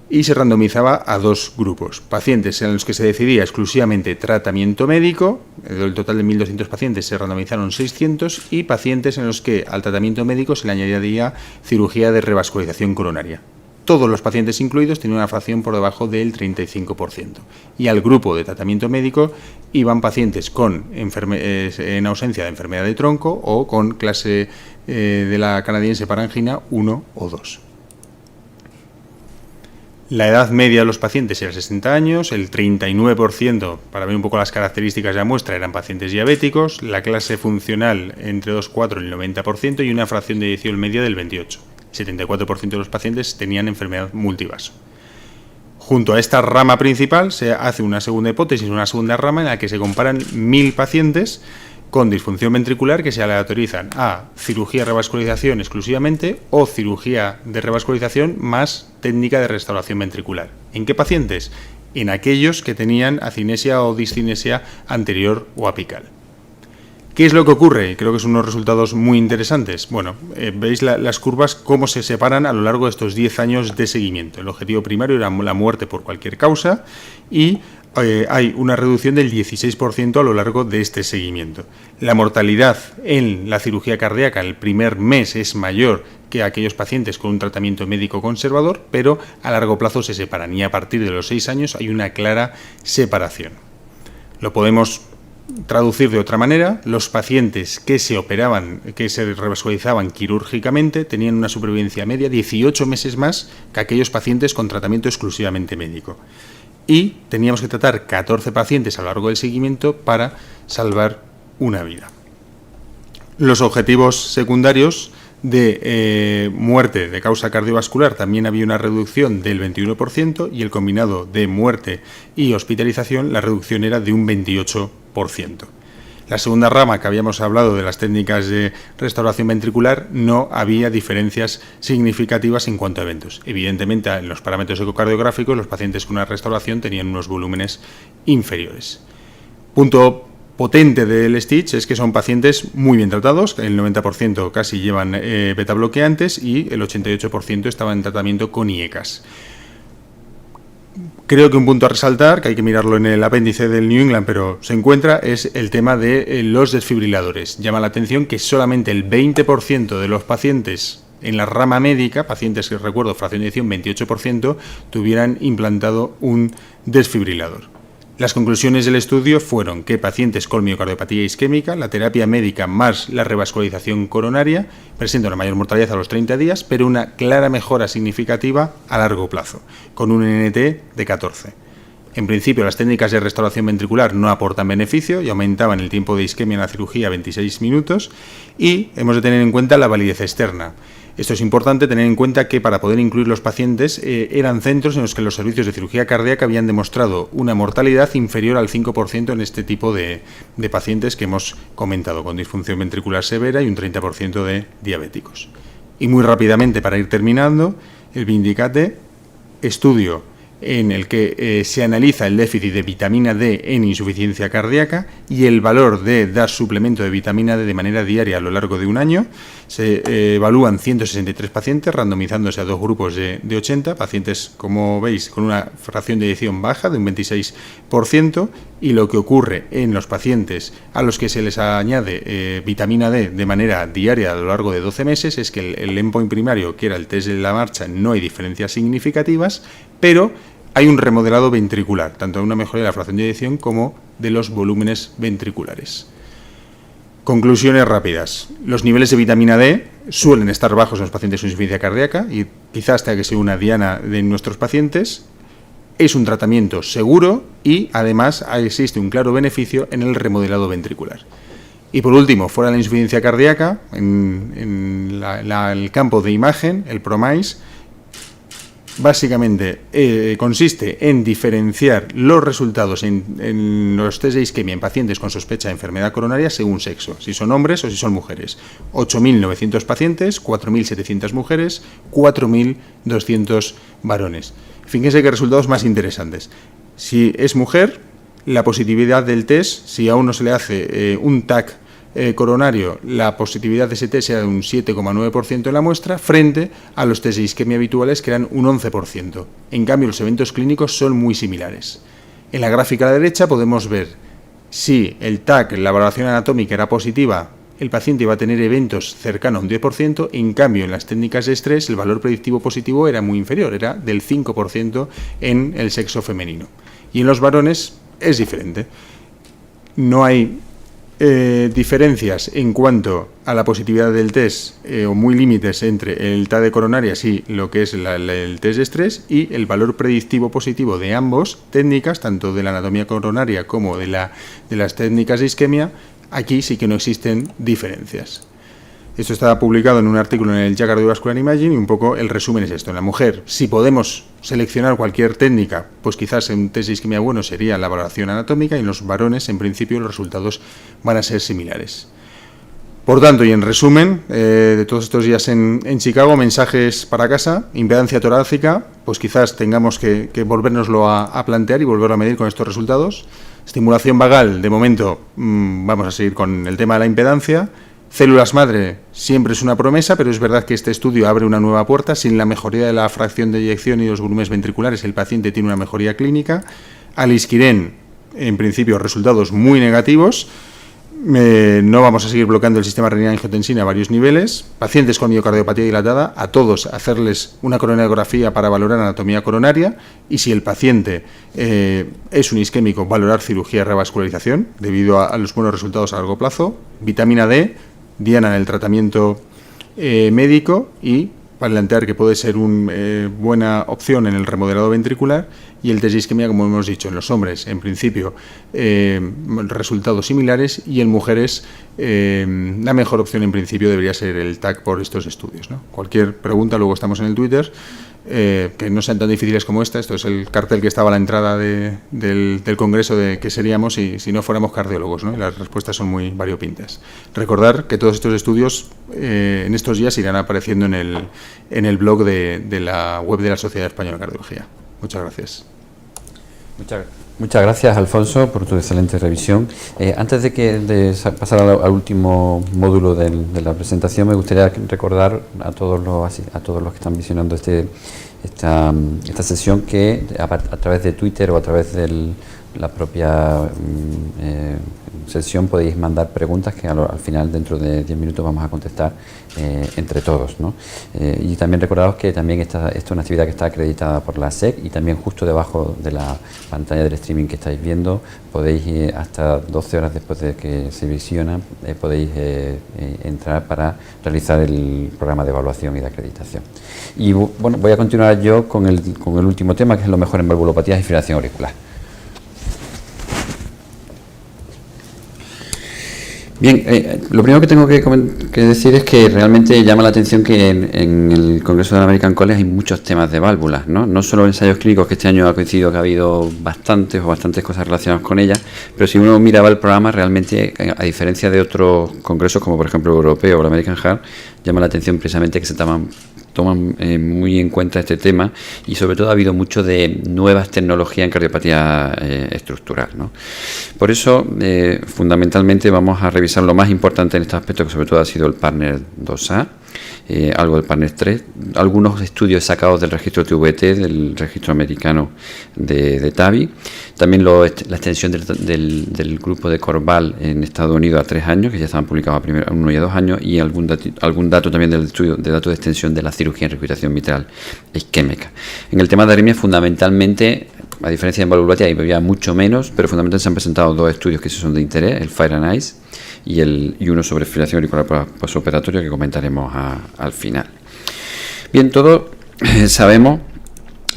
y se randomizaba a dos grupos. Pacientes en los que se decidía exclusivamente tratamiento médico, del total de 1.200 pacientes se randomizaron 600 y pacientes en los que al tratamiento médico se le añadiría cirugía de revascularización coronaria. Todos los pacientes incluidos tenían una fracción por debajo del 35%. Y al grupo de tratamiento médico iban pacientes en ausencia de enfermedad de tronco o con clase de la canadiense para angina 1 o 2. La edad media de los pacientes era 60 años, el 39%, para ver un poco las características de la muestra, eran pacientes diabéticos, la clase funcional entre 2,4 y el 90% y una fracción de edición media del 28%. 74% de los pacientes tenían enfermedad multivaso. Junto a esta rama principal se hace una segunda hipótesis, una segunda rama en la que se comparan 1.000 pacientes con disfunción ventricular que se aleatorizan a cirugía de revascularización exclusivamente o cirugía de revascularización más técnica de restauración ventricular. ¿En qué pacientes? En aquellos que tenían acinesia o discinesia anterior o apical. ¿Qué es lo que ocurre? Creo que son unos resultados muy interesantes. Bueno, veis las curvas cómo se separan a lo largo de estos 10 años de seguimiento. El objetivo primario era la muerte por cualquier causa y hay una reducción del 16% a lo largo de este seguimiento. La mortalidad en la cirugía cardíaca el primer mes es mayor que aquellos pacientes con un tratamiento médico conservador, pero a largo plazo se separan y a partir de los 6 años hay una clara separación. Lo podemos traducir de otra manera: los pacientes que se operaban, que se revascularizaban quirúrgicamente, tenían una supervivencia media 18 meses más que aquellos pacientes con tratamiento exclusivamente médico. Y teníamos que tratar 14 pacientes a lo largo del seguimiento para salvar una vida. Los objetivos secundarios de muerte de causa cardiovascular también había una reducción del 21% y el combinado de muerte y hospitalización, la reducción era de un 28%. La segunda rama que habíamos hablado de las técnicas de restauración ventricular, no había diferencias significativas en cuanto a eventos. Evidentemente, en los parámetros ecocardiográficos, los pacientes con una restauración tenían unos volúmenes inferiores. Punto potente del STITCH es que son pacientes muy bien tratados, el 90% casi llevan beta bloqueantes y el 88% estaban en tratamiento con IECAS. Creo que un punto a resaltar, que hay que mirarlo en el apéndice del New England, pero se encuentra, es el tema de los desfibriladores. Llama la atención que solamente el 20% de los pacientes en la rama médica, pacientes que recuerdo, fracción de edición 28%, tuvieran implantado un desfibrilador. Las conclusiones del estudio fueron que pacientes con miocardiopatía isquémica, la terapia médica más la revascularización coronaria presentan una mayor mortalidad a los 30 días, pero una clara mejora significativa a largo plazo, con un NNT de 14. En principio, las técnicas de restauración ventricular no aportan beneficio y aumentaban el tiempo de isquemia en la cirugía a 26 minutos, y hemos de tener en cuenta la validez externa. Esto es importante tener en cuenta que para poder incluir los pacientes eran centros en los que los servicios de cirugía cardíaca habían demostrado una mortalidad inferior al 5% en este tipo de pacientes que hemos comentado, con disfunción ventricular severa y un 30% de diabéticos. Y muy rápidamente, para ir terminando, el Vindicate, estudio en el que se analiza el déficit de vitamina D en insuficiencia cardíaca y el valor de dar suplemento de vitamina D de manera diaria a lo largo de un año. Se evalúan 163 pacientes, randomizándose a dos grupos de 80, pacientes, como veis, con una fracción de eyección baja de un 26%, y lo que ocurre en los pacientes a los que se les añade vitamina D de manera diaria a lo largo de 12 meses es que el endpoint primario, que era el test de la marcha, no hay diferencias significativas, pero hay un remodelado ventricular, tanto una mejoría de la fracción de eyección como de los volúmenes ventriculares. Conclusiones rápidas. Los niveles de vitamina D suelen estar bajos en los pacientes con insuficiencia cardíaca y quizás tenga que ser una diana de nuestros pacientes. Es un tratamiento seguro y además existe un claro beneficio en el remodelado ventricular. Y por último, fuera de la insuficiencia cardíaca, en el campo de imagen, el PROMISE, básicamente consiste en diferenciar los resultados en los test de isquemia en pacientes con sospecha de enfermedad coronaria según sexo, si son hombres o si son mujeres. 8.900 pacientes, 4.700 mujeres, 4.200 varones. Fíjense qué resultados más interesantes. Si es mujer, la positividad del test, si a uno se le hace un TAC coronario, la positividad de ese test era de un 7,9% en la muestra, frente a los test de isquemia habituales, que eran un 11%. En cambio, los eventos clínicos son muy similares. En la gráfica a la derecha podemos ver si el TAC, la valoración anatómica, era positiva, el paciente iba a tener eventos cercanos a un 10%, en cambio en las técnicas de estrés el valor predictivo positivo era muy inferior, era del 5% en el sexo femenino. Y en los varones es diferente. No hay diferencias en cuanto a la positividad del test o muy límites entre el TAC de coronarias y lo que es el test de estrés, y el valor predictivo positivo de ambos técnicas, tanto de la anatomía coronaria como de las técnicas de isquemia, aquí sí que no existen diferencias. Esto está publicado en un artículo en el JACC Cardiovascular Imaging y un poco el resumen es esto. En la mujer, si podemos seleccionar cualquier técnica, pues quizás un test de isquemia bueno sería la valoración anatómica, y en los varones, en principio, los resultados van a ser similares. Por tanto, y en resumen, de todos estos días en Chicago, mensajes para casa: impedancia torácica, pues quizás tengamos que volvérnoslo a plantear y volverlo a medir con estos resultados. Estimulación vagal, de momento, vamos a seguir con el tema de la impedancia. Células madre siempre es una promesa, pero es verdad que este estudio abre una nueva puerta. Sin la mejoría de la fracción de eyección y los volúmenes ventriculares, el paciente tiene una mejoría clínica. Alisquirén, en principio, resultados muy negativos. No vamos a seguir bloqueando el sistema renina-angiotensina a varios niveles. Pacientes con miocardiopatía dilatada, a todos hacerles una coronariografía para valorar anatomía coronaria, y si el paciente es un isquémico, valorar cirugía de revascularización debido a los buenos resultados a largo plazo. Vitamina D, diana en el tratamiento médico, y plantear que puede ser una buena opción en el remodelado ventricular. Y el test de isquemia, como hemos dicho, en los hombres, en principio, resultados similares, y en mujeres la mejor opción en principio debería ser el TAC por estos estudios, ¿no? Cualquier pregunta, luego estamos en el Twitter, que no sean tan difíciles como esta. Esto es el cartel que estaba a la entrada del Congreso de qué seríamos si no fuéramos cardiólogos, ¿no? Y las respuestas son muy variopintas. Recordar que todos estos estudios en estos días irán apareciendo en el blog de la web de la Sociedad Española de Cardiología. Muchas gracias. Muchas gracias, Alfonso, por tu excelente revisión. Antes de pasar al último módulo de la presentación, me gustaría recordar a todos los que están visionando esta sesión que a través de Twitter o a través del la propia sesión podéis mandar preguntas que al final, dentro de 10 minutos, vamos a contestar entre todos, ¿no? Y también recordaros que también esta es una actividad que está acreditada por la SEC, y también justo debajo de la pantalla del streaming que estáis viendo podéis, hasta 12 horas después de que se visiona, podéis entrar para realizar el programa de evaluación y de acreditación. Y bueno, voy a continuar yo con el último tema, que es lo mejor en valvulopatías y fibrilación auricular. Bien, lo primero que tengo que decir es que realmente llama la atención que en el Congreso de la American College hay muchos temas de válvulas, ¿no? No solo ensayos clínicos, que este año ha coincidido que ha habido bastantes cosas relacionadas con ellas, pero si uno miraba el programa, realmente, a diferencia de otros congresos, como por ejemplo el europeo o el American Heart, llama la atención precisamente que se toman muy en cuenta este tema, y sobre todo ha habido mucho de nuevas tecnologías en cardiopatía estructural, ¿no? Por eso, fundamentalmente, vamos a revisar lo más importante en este aspecto, que sobre todo ha sido el Partner 2A, algo del Partner 3, algunos estudios sacados del registro TVT, del registro americano de TAVI, también la extensión del grupo de Corval en Estados Unidos a 3 años, que ya estaban publicados a 1 y a 2 años, y algún dato también del estudio de datos de extensión de la cirugía en recuperación mitral isquémica. En el tema de arritmias, fundamentalmente, a diferencia de valvulopatías, había mucho menos, pero fundamentalmente se han presentado 2 estudios que son de interés, el FIRE and ICE y uno sobre fibrilación auricular postoperatoria, que comentaremos al final. Bien, todos sabemos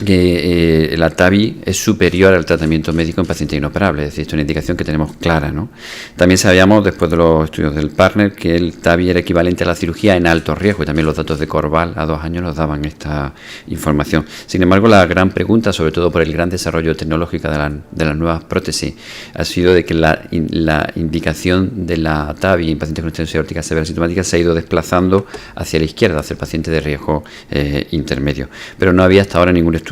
que la TAVI es superior al tratamiento médico en pacientes inoperables, es decir, esto es una indicación que tenemos clara, ¿no? También sabíamos, después de los estudios del Partner, que el TAVI era equivalente a la cirugía en alto riesgo, y también los datos de Corval a 2 años nos daban esta información. Sin embargo, la gran pregunta, sobre todo por el gran desarrollo tecnológico de las nuevas prótesis, ha sido de que la indicación de la TAVI en pacientes con estenosis aórtica severa sintomática se ha ido desplazando hacia la izquierda, hacia el paciente de riesgo intermedio. Pero no había hasta ahora ningún estudio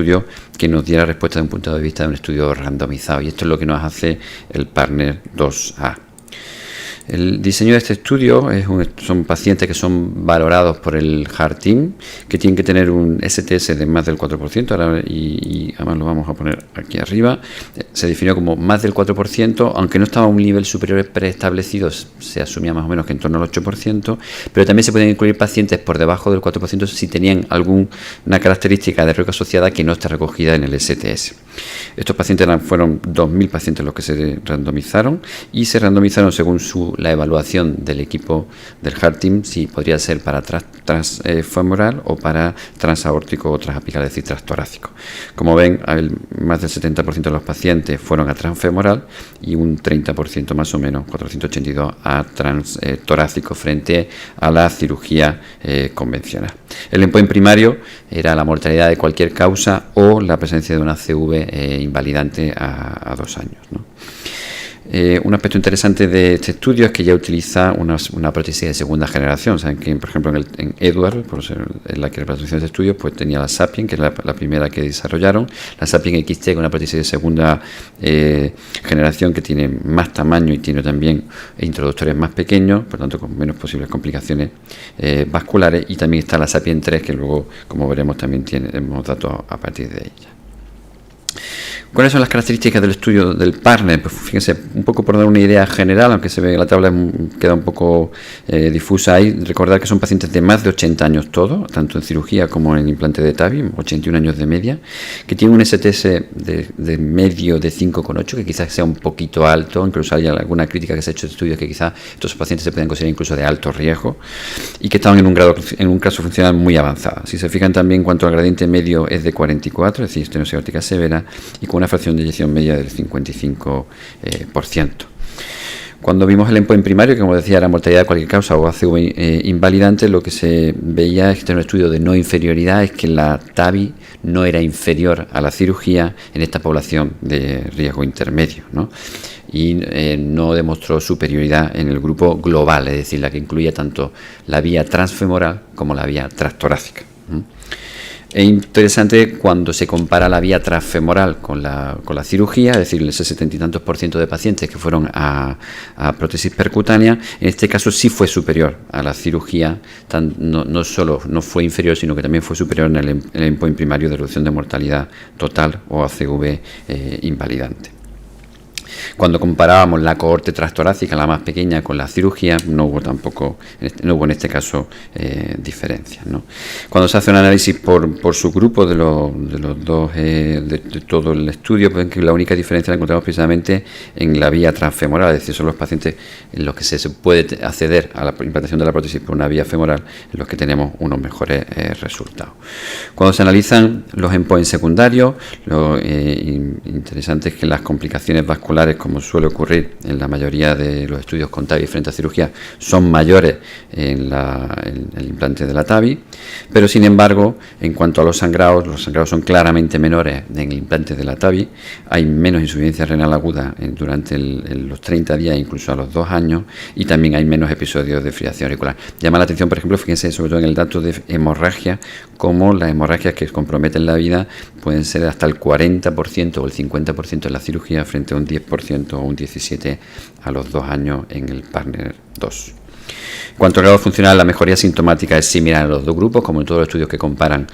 que nos diera respuesta desde un punto de vista de un estudio randomizado, y esto es lo que nos hace el Partner 2A. El diseño de este estudio son pacientes que son valorados por el Heart Team, que tienen que tener un STS de más del 4%, ahora, y además lo vamos a poner aquí arriba. Se definió como más del 4%, aunque no estaba a un nivel superior preestablecido, se asumía más o menos que en torno al 8%, pero también se pueden incluir pacientes por debajo del 4% si tenían alguna característica de riesgo asociada que no está recogida en el STS. Estos pacientes fueron 2.000 pacientes los que se randomizaron, y se randomizaron según la evaluación del equipo del Heart Team, si podría ser para transfemoral o para transaórtico o transapical, es decir, transtorácico. Como ven, más del 70% de los pacientes fueron a transfemoral y un 30% más o menos, 482, a transtorácico, frente a la cirugía convencional. El endpoint primario era la mortalidad de cualquier causa o la presencia de una CV invalidante a 2 años, ¿no? Un aspecto interesante de este estudio es que ya utiliza una prótesis de segunda generación. Saben que, por ejemplo, en Edwards, por ser la que representa este estudio, pues tenía la SAPIEN, que es la primera que desarrollaron, la SAPIEN XT, que es una prótesis de segunda generación, que tiene más tamaño y tiene también introductores más pequeños, por tanto con menos posibles complicaciones vasculares, y también está la SAPIEN 3, que luego, como veremos, también tenemos datos a partir de ella. ¿Cuáles son las características del estudio del Partner? Pues fíjense, un poco por dar una idea general, aunque se ve que la tabla queda un poco difusa ahí. Recordar que son pacientes de más de 80 años todos, tanto en cirugía como en implante de TAVI, 81 años de media, que tienen un STS de medio de 5,8, que quizás sea un poquito alto, incluso hay alguna crítica que se ha hecho de estudios que quizás estos pacientes se pueden considerar incluso de alto riesgo, y que estaban en un caso funcional muy avanzado. Si se fijan también, en cuanto al gradiente medio, es de 44, es decir, estenosis aórtica severa, y con una fracción de eyección media del 55%. Cuando vimos el endpoint primario, que como decía era mortalidad de cualquier causa o ACV invalidante, lo que se veía es que en un estudio de no inferioridad es que la TAVI no era inferior a la cirugía en esta población de riesgo intermedio, ¿no? Y no demostró superioridad en el grupo global, es decir, la que incluía tanto la vía transfemoral como la vía transtorácica. Es interesante cuando se compara la vía transfemoral con la cirugía, es decir, ese 70 y tantos % de pacientes que fueron a prótesis percutánea. En este caso sí fue superior a la cirugía, no solo no fue inferior, sino que también fue superior en el endpoint primario de reducción de mortalidad total o ACV invalidante. Cuando comparábamos la cohorte transtorácica, la más pequeña, con la cirugía, no hubo en este caso diferencias, ¿no? Cuando se hace un análisis por subgrupo de los dos, de todo el estudio, pues que la única diferencia la encontramos precisamente en la vía transfemoral, es decir, son los pacientes en los que se puede acceder a la implantación de la prótesis por una vía femoral, en los que tenemos unos mejores resultados. Cuando se analizan los endpoints secundarios, lo interesante es que las complicaciones vasculares, como suele ocurrir en la mayoría de los estudios con TAVI frente a cirugía, son mayores en el implante de la TAVI, pero sin embargo, en cuanto a los sangrados son claramente menores en el implante de la TAVI, hay menos insuficiencia renal aguda durante los 30 días, incluso a los 2 años, y también hay menos episodios de fibrilación auricular. Llama la atención, por ejemplo, fíjense sobre todo en el dato de hemorragia, como las hemorragias que comprometen la vida pueden ser hasta el 40% o el 50% en la cirugía, frente a un 10% o un 17% a los 2 años en el partner 2. En cuanto al grado funcional, la mejoría sintomática es similar a los dos grupos, como en todos los estudios que comparan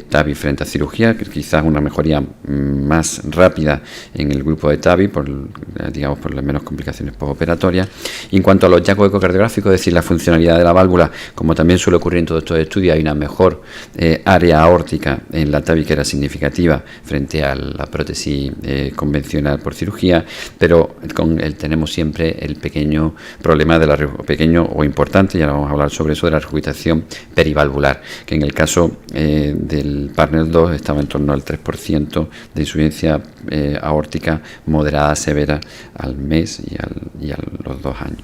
TAVI frente a cirugía, que quizás una mejoría más rápida en el grupo de TAVI, por las menos complicaciones postoperatorias. Y en cuanto a los hallazgos ecocardiográficos, es decir, la funcionalidad de la válvula, como también suele ocurrir en todos estos estudios, hay una mejor área aórtica en la TAVI, que era significativa frente a la prótesis convencional por cirugía, pero tenemos siempre el pequeño problema de pequeño o importante, y ahora vamos a hablar sobre eso, de la regurgitación perivalvular, que en el caso del partner 2 estaba en torno al 3% de insuficiencia aórtica moderada severa al mes y a los 2 años.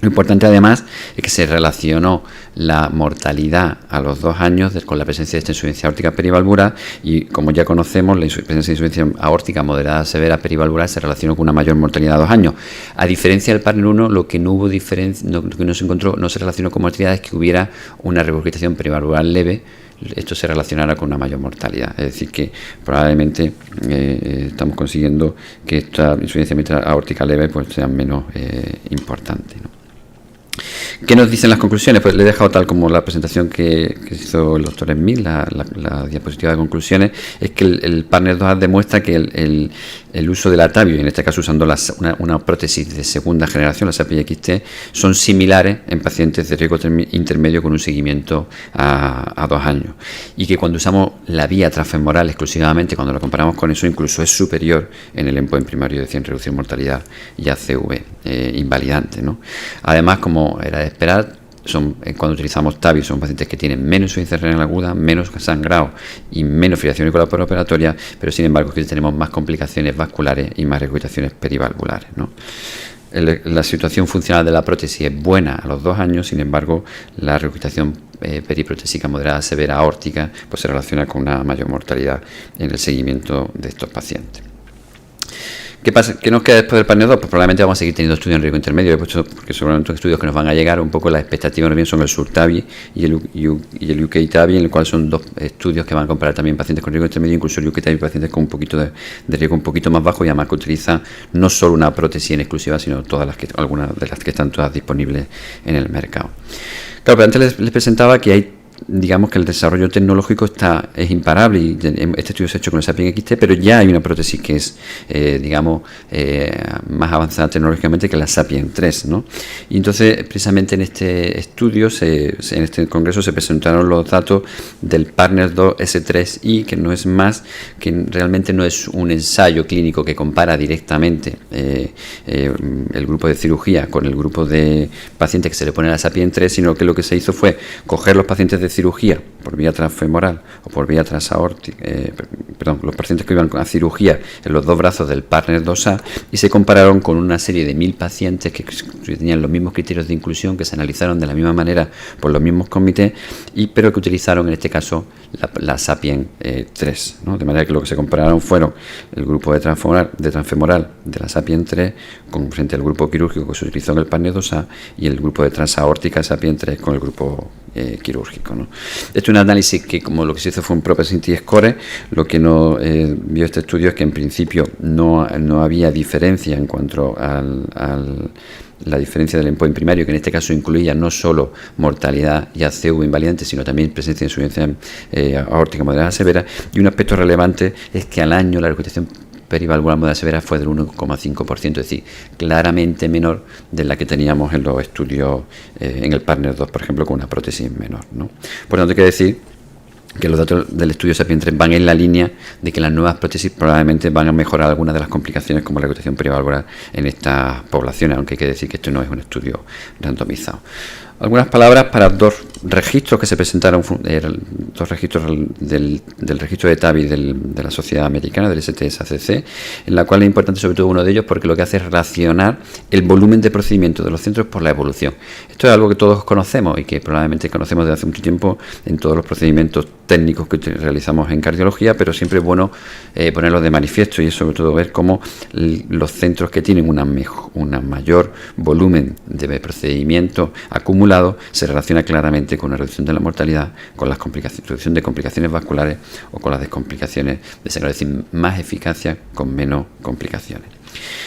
Lo importante además es que se relacionó la mortalidad a los 2 años con la presencia de esta insuficiencia aórtica perivalvular, y como ya conocemos, la presencia de insuficiencia aórtica moderada severa perivalvular se relacionó con una mayor mortalidad a 2 años. A diferencia del partner 1, lo que no hubo diferencia, lo que no se encontró, no se relacionó con mortalidad, es que hubiera una regurgitación perivalvular leve. Esto se relacionará con una mayor mortalidad, es decir, que probablemente estamos consiguiendo que esta insuficiencia aórtica leve pues sea menos importante, ¿no? ¿Qué nos dicen las conclusiones? Pues le he dejado tal como la presentación que hizo el doctor Smith, la diapositiva de conclusiones. Es que el partner 2A demuestra que el uso de la TAVI, en este caso usando una prótesis de segunda generación, la SAPIEN XT, son similares en pacientes de riesgo intermedio con un seguimiento a 2 años. Y que cuando usamos la vía transfemoral exclusivamente, cuando lo comparamos con eso, incluso es superior en el endpoint primario de 100 reducción de mortalidad y ACV invalidante, ¿no? Además, como era de esperar, cuando utilizamos TAVI son pacientes que tienen menos insuficiencia renal aguda, menos sangrado y menos fibrilación auricular postoperatoria, pero sin embargo que tenemos más complicaciones vasculares y más regurgitaciones perivalvulares, ¿no? La situación funcional de la prótesis es buena a los 2 años, sin embargo la regurgitación periprotésica moderada severa aórtica pues se relaciona con una mayor mortalidad en el seguimiento de estos pacientes. ¿Qué pasa? ¿Qué nos queda después del partner 2? Pues probablemente vamos a seguir teniendo estudios en riesgo intermedio, porque seguramente los estudios que nos van a llegar, un poco las expectativas más bien son el SUR-TAVI y el UK-TAVI, en el cual son 2 estudios que van a comparar también pacientes con riesgo intermedio, incluso el UK-TAVI pacientes con un poquito de riesgo un poquito más bajo, y además que utiliza no solo una prótesis en exclusiva, sino algunas de las que están todas disponibles en el mercado. Claro, pero antes les presentaba que hay, digamos que el desarrollo tecnológico es imparable, y este estudio se ha hecho con el SAPIEN XT, pero ya hay una prótesis que es, más avanzada tecnológicamente que la SAPIEN 3, ¿no? Y entonces, precisamente en este estudio, en este congreso, se presentaron los datos del partner 2 S3i, que no es más, que realmente no es un ensayo clínico que compara directamente el grupo de cirugía con el grupo de pacientes que se le pone a la SAPIEN 3, sino que lo que se hizo fue coger los pacientes de cirugía por vía transfemoral o por vía transaórtica, los pacientes que iban a cirugía en los 2 brazos del partner 2A, y se compararon con una serie de 1000 pacientes que tenían los mismos criterios de inclusión, que se analizaron de la misma manera por los mismos comités, pero que utilizaron en este caso la SAPIEN 3, ¿no? De manera que lo que se compararon fueron el grupo de transfemoral de la SAPIEN 3 frente al grupo quirúrgico que se utilizó en el partner 2A, y el grupo de transaórtica SAPIEN 3 con el grupo quirúrgico, ¿no? Esto es un análisis que, como lo que se hizo fue un propensity score, lo que no vio este estudio es que en principio no había diferencia en cuanto a la diferencia del endpoint primario, que en este caso incluía no solo mortalidad y ACV invalidante, sino también presencia de insuficiencia aórtica moderada severa, y un aspecto relevante es que al año la regurgitación perivalvular moderada severa fue del 1,5%, es decir, claramente menor de la que teníamos en los estudios en el Partner 2, por ejemplo, con una prótesis menor, ¿no? Por tanto, hay que decir que los datos del estudio SAPIEN 3 van en la línea de que las nuevas prótesis probablemente van a mejorar algunas de las complicaciones como la regurgitación perivalvular en estas poblaciones, aunque hay que decir que esto no es un estudio randomizado. Algunas palabras para dos registros que se presentaron, dos registros del registro de TAVI de la Sociedad Americana, del STS-ACC, en la cual es importante sobre todo uno de ellos porque lo que hace es relacionar el volumen de procedimientos de los centros por la evolución. Esto es algo que todos conocemos y que probablemente conocemos desde hace mucho tiempo en todos los procedimientos técnicos que realizamos en cardiología, pero siempre es bueno ponerlos de manifiesto y sobre todo ver cómo los centros que tienen un mayor volumen de procedimientos acumulados se relaciona claramente con una reducción de la mortalidad, con la reducción de complicaciones vasculares o con las descomplicaciones de sangre, es decir, más eficacia con menos complicaciones.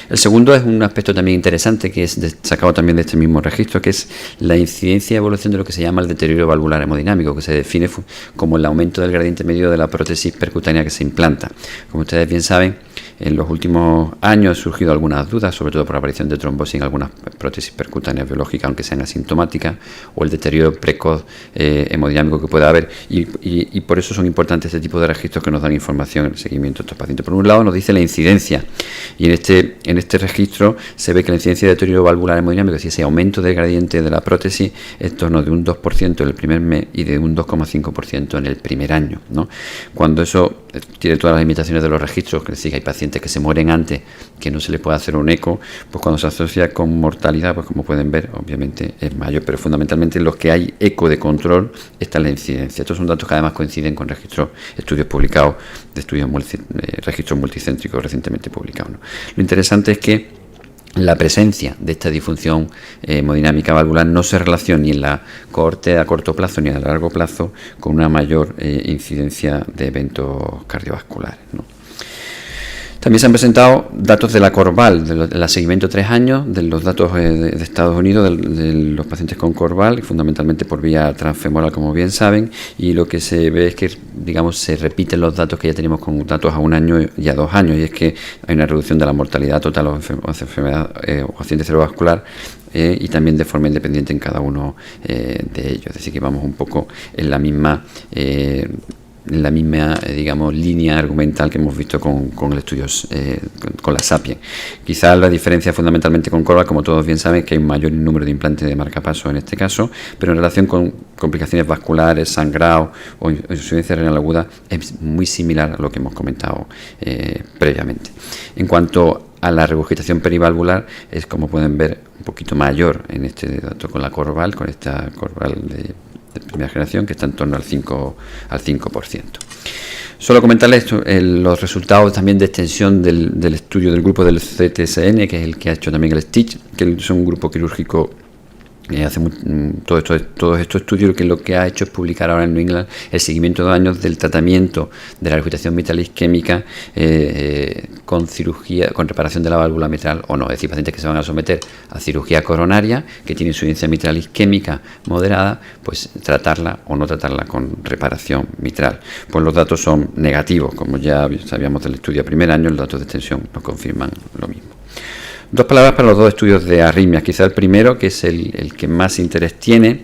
El segundo es un aspecto también interesante que es sacado también de este mismo registro, que es la incidencia y evolución de lo que se llama el deterioro valvular hemodinámico, que se define como el aumento del gradiente medio de la prótesis percutánea que se implanta. Como ustedes bien saben, en los últimos años han surgido algunas dudas, sobre todo por la aparición de trombosis en algunas prótesis percutáneas biológicas, aunque sean asintomáticas, o el deterioro precoz hemodinámico que pueda haber, y por eso son importantes este tipo de registros que nos dan información en el seguimiento de estos pacientes. Por un lado nos dice la incidencia, y en este registro se ve que la incidencia de deterioro valvular hemodinámico, es decir, ese aumento del gradiente de la prótesis, es en torno de un 2% en el primer mes y de un 2,5% en el primer año, ¿no? Cuando eso tiene todas las limitaciones de los registros, que es decir, que hay pacientes que se mueren antes, que no se les puede hacer un eco, pues cuando se asocia con mortalidad, pues como pueden ver, obviamente es mayor, pero fundamentalmente en los que hay eco de control está la incidencia. Estos son datos que además coinciden con estudios publicados, de registros multicéntricos recientemente publicados, ¿no? Lo interesante es que la presencia de esta disfunción hemodinámica valvular no se relaciona ni en la cohorte a corto plazo ni a largo plazo con una mayor incidencia de eventos cardiovasculares, ¿no? También se han presentado datos de la Corval, del seguimiento 3 años, de los datos de Estados Unidos, de los pacientes con Corval, fundamentalmente por vía transfemoral, como bien saben, y lo que se ve es que, digamos, se repiten los datos que ya tenemos con datos a 1 año y a 2 años, y es que hay una reducción de la mortalidad total o enfermedad o accidente cerebrovascular, y también de forma independiente en cada uno de ellos. Es decir, que vamos un poco en la misma digamos, línea argumental que hemos visto con el estudio con la SAPIEN. Quizás la diferencia fundamentalmente con Corval, como todos bien saben, es que hay un mayor número de implantes de marcapasos en este caso, pero en relación con complicaciones vasculares, sangrado o insuficiencia renal aguda es muy similar a lo que hemos comentado previamente. En cuanto a la regurgitación perivalvular, es, como pueden ver, un poquito mayor en este dato con la Corval, con esta Corval de primera generación, que está en torno al 5%. Solo comentarles los resultados también de extensión del estudio del grupo del CTSN, que es el que ha hecho también el STITCH, que es un grupo quirúrgico hace todos estos estudios, que lo que ha hecho es publicar ahora en New England el seguimiento de años del tratamiento de la regurgitación mitral isquémica con cirugía, con reparación de la válvula mitral o no, es decir, pacientes que se van a someter a cirugía coronaria, que tienen insuficiencia mitral isquémica moderada, pues tratarla o no tratarla con reparación mitral. Pues los datos son negativos, como ya sabíamos del estudio a primer año, los datos de extensión nos confirman lo mismo. Dos palabras para los dos estudios de arritmias. Quizá el primero, que es el que más interés tiene,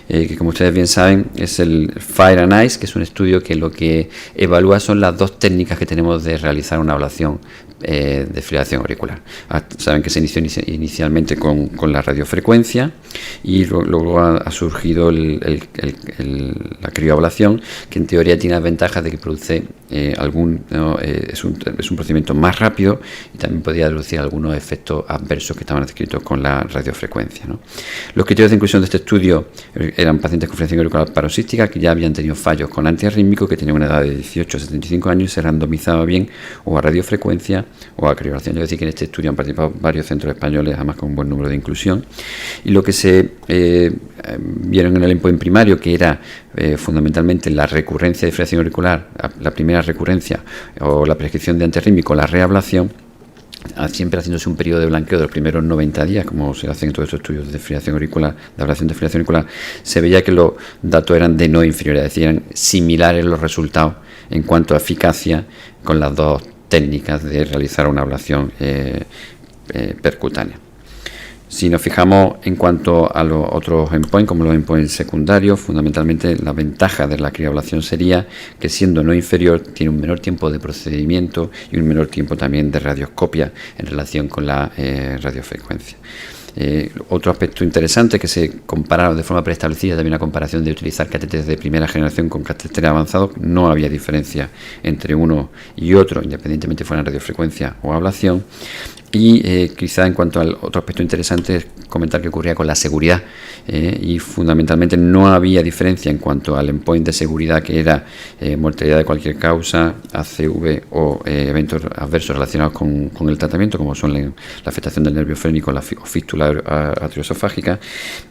que como ustedes bien saben es el FIRE and ICE, que es un estudio que lo que evalúa son las dos técnicas que tenemos de realizar una ablación de fibrilación auricular. Saben que se inició inicialmente con la radiofrecuencia y luego ha surgido la crioablación, que en teoría tiene las ventajas de que produce es un procedimiento más rápido y también podría reducir algunos efectos adversos que estaban descritos con la radiofrecuencia, ¿no? Los criterios de inclusión de este estudio eran pacientes con fibrilación auricular paroxística que ya habían tenido fallos con antiarrítmicos, que tenían una edad de 18 a 75 años y se randomizaba bien o a radiofrecuencia o a crioablación. Es decir, que en este estudio han participado varios centros españoles, además con un buen número de inclusión. Y lo que se vieron en el endpoint primario, que era fundamentalmente la recurrencia de fibrilación auricular, la primera recurrencia o la prescripción de antiarrítmico, la reablación, siempre haciéndose un periodo de blanqueo de los primeros 90 días, como se hacen en todos estos estudios de fibrilación auricular, de ablación de fibrilación auricular, se veía que los datos eran de no inferioridad, es decir, eran similares los resultados en cuanto a eficacia con las dos técnicas de realizar una ablación percutánea. Si nos fijamos en cuanto a los otros endpoints, como los endpoints secundarios, fundamentalmente la ventaja de la crioablación sería que, siendo no inferior, tiene un menor tiempo de procedimiento y un menor tiempo también de radioscopia en relación con la radiofrecuencia. Otro aspecto interesante que se compara de forma preestablecida, también la comparación de utilizar catéteres de primera generación con catéteres avanzados, no había diferencia entre uno y otro, independientemente fueran radiofrecuencia o ablación. Y quizá en cuanto al otro aspecto interesante es comentar que ocurría con la seguridad, y fundamentalmente no había diferencia en cuanto al endpoint de seguridad, que era mortalidad de cualquier causa, ACV o eventos adversos relacionados con el tratamiento, como son la afectación del nervio frénico o fístula arterioesofágica.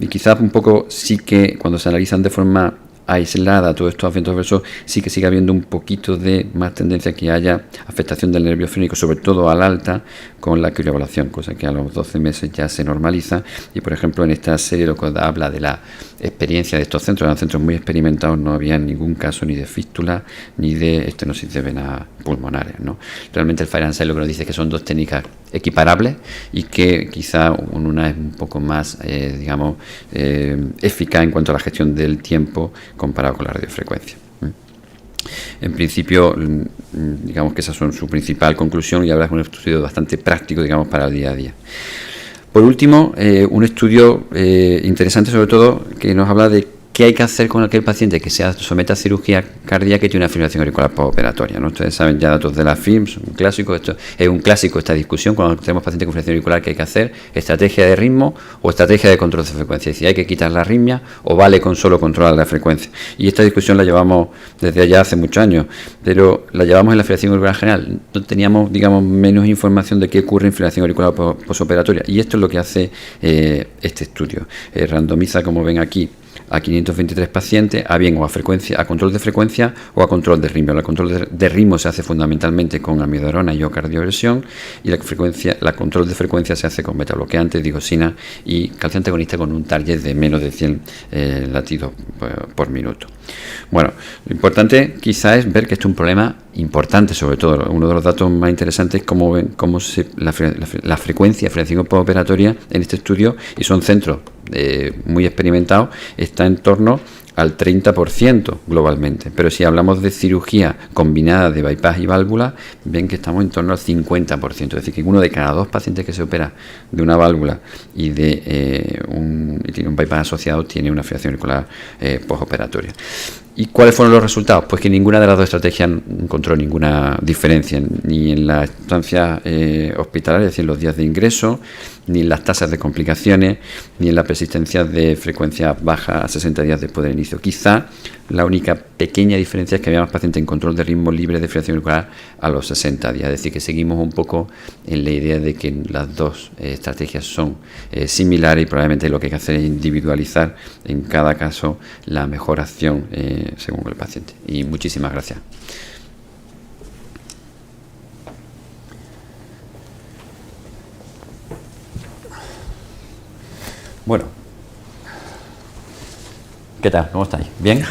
Y quizás un poco sí que cuando se analizan de forma aislada todos estos eventos adversos, sí que sigue habiendo un poquito de más tendencia que haya afectación del nervio frénico, sobre todo al alta, con la crioablación, cosa que a los 12 meses ya se normaliza. Y por ejemplo, en esta serie lo que habla de la experiencia de estos centros, eran centros muy experimentados, no había ningún caso ni de fístula ni de estenosis de venas pulmonares, ¿no? Realmente el Fire and Sight lo que nos dice es que son dos técnicas equiparables y que quizá una es un poco más eficaz en cuanto a la gestión del tiempo comparado con la radiofrecuencia. En principio, digamos que esas son su principal conclusión, y ahora es un estudio bastante práctico, digamos, para el día a día. Por último, un estudio interesante, sobre todo, que nos habla de qué hay que hacer con aquel paciente que se somete a cirugía cardíaca y tiene una fibrilación auricular postoperatoria, ¿no? Ustedes saben ya datos de la FIMS, un clásico. Esto es un clásico, esta discusión cuando tenemos pacientes con fibrilación auricular. ¿Qué hay que hacer? ¿Estrategia de ritmo o estrategia de control de frecuencia? Es decir, ¿hay que quitar la arritmia o vale con solo controlar la frecuencia? Y esta discusión la llevamos desde allá hace muchos años, pero la llevamos en la fibrilación auricular general. No teníamos, digamos, menos información de qué ocurre en fibrilación auricular postoperatoria, y esto es lo que hace este estudio. Randomiza, como ven aquí, a 523 pacientes, a bien o a control de frecuencia o a control de ritmo. El control de ritmo se hace fundamentalmente con amiodarona y o cardioversión, y la control de frecuencia se hace con betabloqueantes, digoxina y calcio antagonista con un target de menos de 100 latidos por minuto. Bueno, lo importante quizá es ver que esto es un problema importante. Sobre todo, uno de los datos más interesantes es cómo la frecuencia de fibrilación postoperatoria en este estudio, y son centros muy experimentados, está en torno al 30% globalmente, pero si hablamos de cirugía combinada de bypass y válvula, ven que estamos en torno al 50%, es decir, que uno de cada dos pacientes que se opera de una válvula y tiene un bypass asociado tiene una fibrilación auricular postoperatoria. ¿Y cuáles fueron los resultados? Pues que ninguna de las dos estrategias encontró ninguna diferencia, ni en la estancia hospitalaria, es decir, los días de ingreso, ni en las tasas de complicaciones, ni en la persistencia de frecuencia baja a 60 días después del inicio. Quizá la única pequeña diferencia es que había más pacientes en control de ritmo libre de fibrilación auricular a los 60 días, es decir, que seguimos un poco en la idea de que las dos estrategias son similares, y probablemente lo que hay que hacer es individualizar en cada caso la mejor acción según el paciente. Y muchísimas gracias. Bueno, ¿qué tal? ¿Cómo estáis? ¿Bien?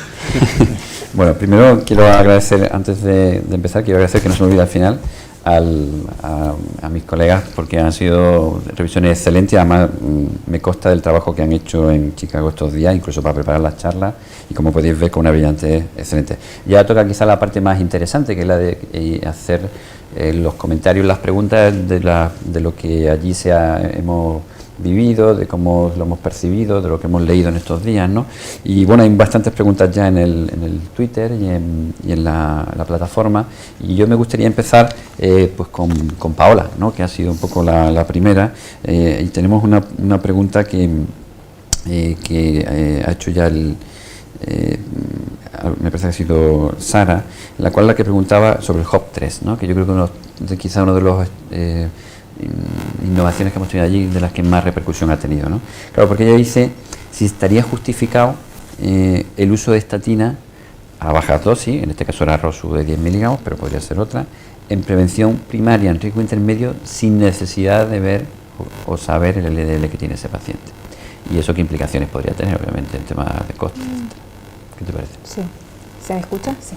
Bueno, primero quiero agradecer, antes de empezar, quiero agradecer, que no se me olvide al final, a mis colegas, porque han sido revisiones excelentes. Además, me consta del trabajo que han hecho en Chicago estos días, incluso para preparar las charlas, y como podéis ver, con una brillantez excelente. Ya toca quizá la parte más interesante, que es la de hacer los comentarios, las preguntas de lo que allí hemos vivido, de cómo lo hemos percibido, de lo que hemos leído en estos días, ¿no? Y bueno, hay bastantes preguntas ya en el Twitter y en la plataforma, y yo me gustaría empezar pues con Paola, ¿no? Que ha sido un poco la primera, y tenemos una pregunta que ha hecho ya me parece que ha sido Sara, la cual la que preguntaba sobre el HOP3, ¿no? Que yo creo que quizá uno de los innovaciones que hemos tenido allí, de las que más repercusión ha tenido, ¿no? Claro, porque ella dice si estaría justificado el uso de estatina a bajas dosis, en este caso era Rosu de 10 miligramos, pero podría ser otra, en prevención primaria en riesgo intermedio, sin necesidad de ver o saber el LDL que tiene ese paciente. Y eso, ¿qué implicaciones podría tener, obviamente, en temas de costes? ¿Qué te parece? Sí. ¿Se me escucha? Sí.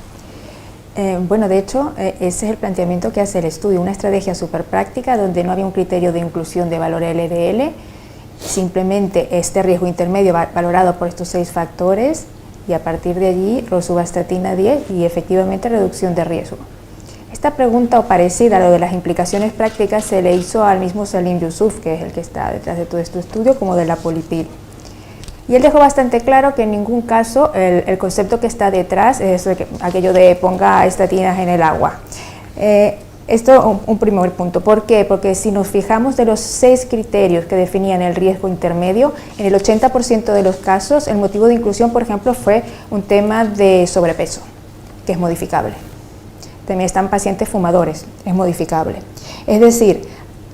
Bueno, de hecho, ese es el planteamiento que hace el estudio, una estrategia súper práctica donde no había un criterio de inclusión de valor LDL, simplemente este riesgo intermedio valorado por estos 6 factores y a partir de allí rosuvastatina 10 y efectivamente reducción de riesgo. Esta pregunta o parecida a lo de las implicaciones prácticas se le hizo al mismo Salim Yusuf, que es el que está detrás de todo este estudio, como de la polipil. Y él dejó bastante claro que en ningún caso el concepto que está detrás es aquello de ponga estatinas en el agua. Esto un primer punto. ¿Por qué? Porque si nos fijamos de los 6 criterios que definían el riesgo intermedio, en el 80% de los casos el motivo de inclusión, por ejemplo, fue un tema de sobrepeso, que es modificable. También están pacientes fumadores, es modificable. Es decir,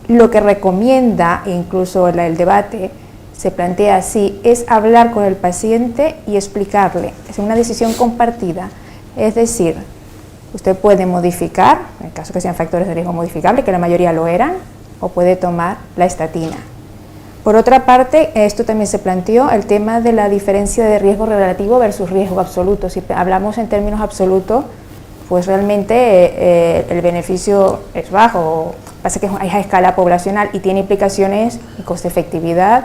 lo que recomienda, incluso el debate, se plantea así, es hablar con el paciente y explicarle. Es una decisión compartida, es decir, usted puede modificar, en el caso que sean factores de riesgo modificables, que la mayoría lo eran, o puede tomar la estatina. Por otra parte, esto también se planteó, el tema de la diferencia de riesgo relativo versus riesgo absoluto. Si hablamos en términos absolutos, pues realmente el beneficio es bajo, pasa que es a escala poblacional y tiene implicaciones en coste-efectividad,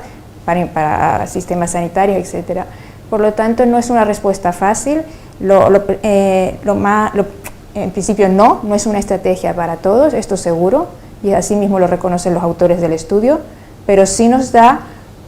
para sistemas sanitarios, etcétera. Por lo tanto, no es una respuesta fácil. En principio no es una estrategia para todos, esto seguro, y así mismo lo reconocen los autores del estudio, pero sí nos da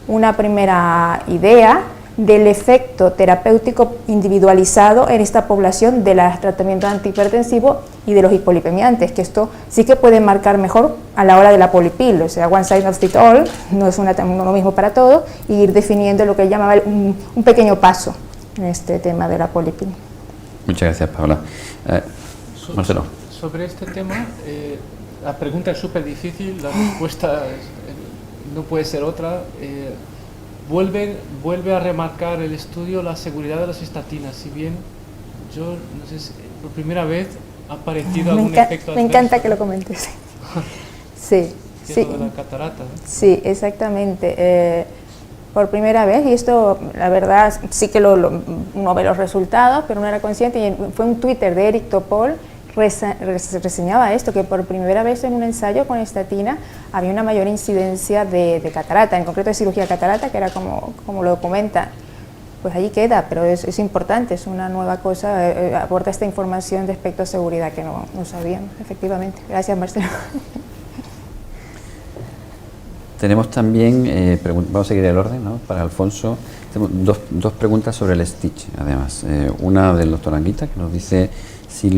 una primera idea del efecto terapéutico individualizado en esta población del tratamiento antihipertensivo y de los hipolipemiantes, que esto sí que puede marcar mejor a la hora de la polipil, o sea, one size fits all, no es lo mismo para todos, y ir definiendo lo que él llamaba un pequeño paso en este tema de la polipil. Muchas gracias, Paula. Marcelo. Sobre este tema, la pregunta es súper difícil, la respuesta no puede ser otra. Vuelve a remarcar el estudio la seguridad de las estatinas, si bien yo no sé si por primera vez ha aparecido algún efecto adverso. Me encanta que lo comentes. Sí, sí. Lo de la catarata, ¿no? Sí, exactamente. Por primera vez, y esto la verdad sí que uno ve los resultados, pero no era consciente, y fue un Twitter de Eric Topol, reseñaba esto, que por primera vez en un ensayo con estatina había una mayor incidencia de catarata, en concreto de cirugía de catarata, que era como lo comenta. Pues allí queda, pero es importante, es una nueva cosa, aporta esta información respecto a seguridad que no sabíamos, efectivamente. Gracias, Marcelo. Tenemos también, vamos a seguir el orden, ¿no? Para Alfonso, tenemos dos preguntas sobre el Stitch, además. Una del doctor Anguita, que nos dice si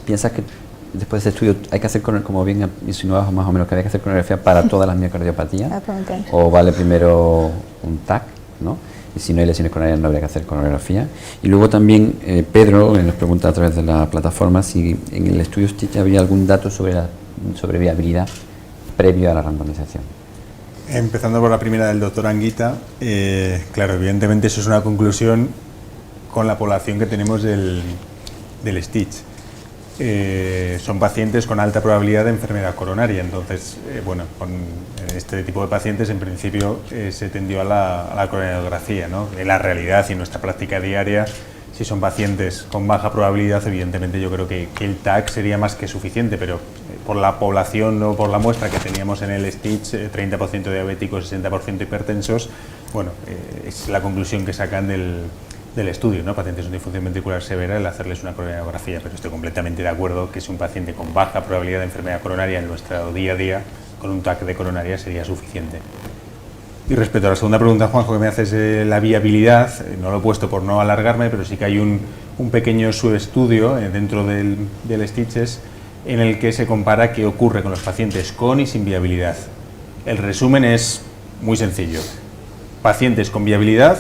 piensas que después de este estudio hay que hacer, como bien insinuabas más o menos, que había que hacer coronariografía para todas las miocardiopatías, o vale primero un TAC, ¿no? Y si no hay lesiones coronarias no habría que hacer coronariografía. Y luego también Pedro nos pregunta a través de la plataforma si en el estudio Stitch había algún dato sobre viabilidad previo a la randomización. Empezando por la primera del doctor Anguita, claro, evidentemente eso es una conclusión con la población que tenemos del Stitch. Son pacientes con alta probabilidad de enfermedad coronaria, entonces, bueno, con este tipo de pacientes en principio se tendió a la coronariografía, ¿no? En la realidad y en nuestra práctica diaria, si son pacientes con baja probabilidad, evidentemente yo creo que el TAC sería más que suficiente, pero por la población o por la muestra que teníamos en el Stitch, 30% diabéticos, 60% hipertensos, bueno, es la conclusión que sacan del estudio, ¿no? Pacientes con disfunción ventricular severa, el hacerles una coronariografía, pero estoy completamente de acuerdo que si un paciente con baja probabilidad de enfermedad coronaria en nuestro día a día, con un TAC de coronaria sería suficiente. Y respecto a la segunda pregunta, Juanjo, que me haces la viabilidad, no lo he puesto por no alargarme, pero sí que hay un pequeño subestudio dentro del Stitches en el que se compara qué ocurre con los pacientes con y sin viabilidad. El resumen es muy sencillo. Pacientes con viabilidad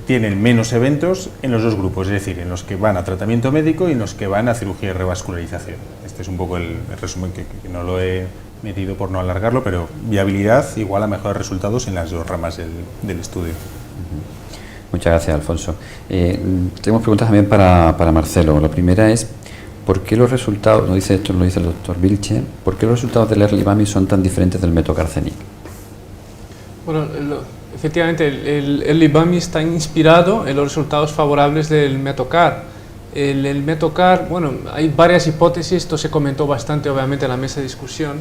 tienen menos eventos en los dos grupos, es decir, en los que van a tratamiento médico y en los que van a cirugía de revascularización. Este es un poco el resumen que no lo he metido por no alargarlo, pero viabilidad igual a mejores resultados en las dos ramas del estudio. Muchas gracias, Alfonso. Tenemos preguntas también para Marcelo. La primera es, ¿por qué los resultados, lo dice el doctor Vilche, por qué los resultados del Erlibami son tan diferentes del Metocarcenic? Bueno, efectivamente, el Erlibami está inspirado en los resultados favorables del Metocar. El Metocar, bueno, hay varias hipótesis, esto se comentó bastante obviamente en la mesa de discusión,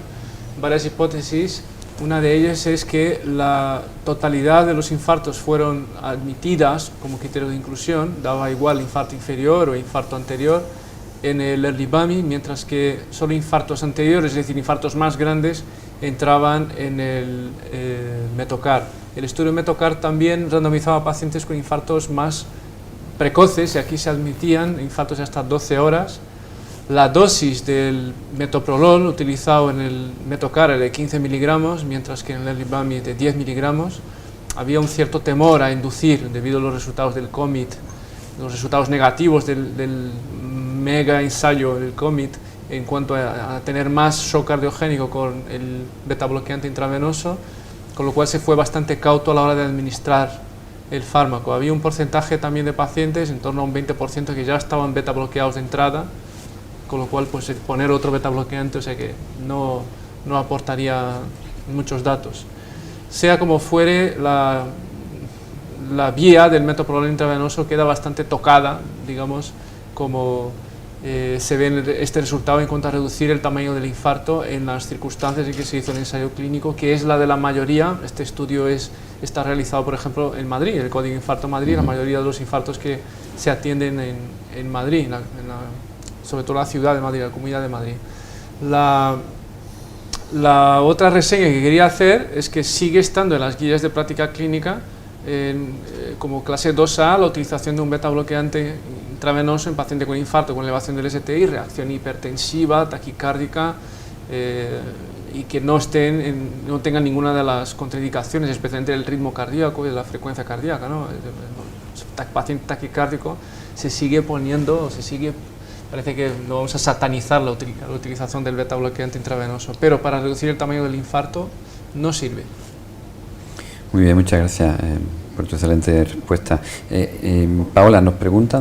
varias hipótesis. Una de ellas es que la totalidad de los infartos fueron admitidas como criterio de inclusión, daba igual infarto inferior o infarto anterior en el early BAMI, mientras que solo infartos anteriores, es decir, infartos más grandes, entraban en el Metocar. El estudio Metocar también randomizaba a pacientes con infartos más precoces, y aquí se admitían infartos de hasta 12 horas. La dosis del metoprolol utilizado en el Metocar era de 15 miligramos, mientras que en el early BAMI de 10 miligramos. Había un cierto temor a inducir, debido a los resultados del COMIT, los resultados negativos del mega ensayo del COMIT, en cuanto a tener más shock cardiogénico con el beta bloqueante intravenoso, con lo cual se fue bastante cauto a la hora de administrar el fármaco. Había un porcentaje también de pacientes, en torno a un 20%, que ya estaban beta bloqueados de entrada, con lo cual pues poner otro beta bloqueante, o sea que no aportaría muchos datos. Sea como fuere, la vía del metoprolol intravenoso queda bastante tocada, digamos, como se ve en este resultado en cuanto a reducir el tamaño del infarto en las circunstancias en que se hizo el ensayo clínico, que es la de la mayoría. Este estudio está realizado, por ejemplo, en Madrid, el Código Infarto Madrid, la mayoría de los infartos que se atienden en Madrid, sobre todo la ciudad de Madrid, la Comunidad de Madrid. La otra reseña que quería hacer es que sigue estando en las guías de práctica clínica como clase 2A la utilización de un beta bloqueante intravenoso en paciente con infarto con elevación del STI, reacción hipertensiva, taquicárdica, y que no tengan ninguna de las contraindicaciones, especialmente el ritmo cardíaco y la frecuencia cardíaca, ¿no? El paciente taquicárdico se sigue poniendo, parece que no vamos a satanizar la utilización del beta bloqueante intravenoso, pero para reducir el tamaño del infarto no sirve. Muy bien, muchas gracias por tu excelente respuesta. Paola, nos pregunta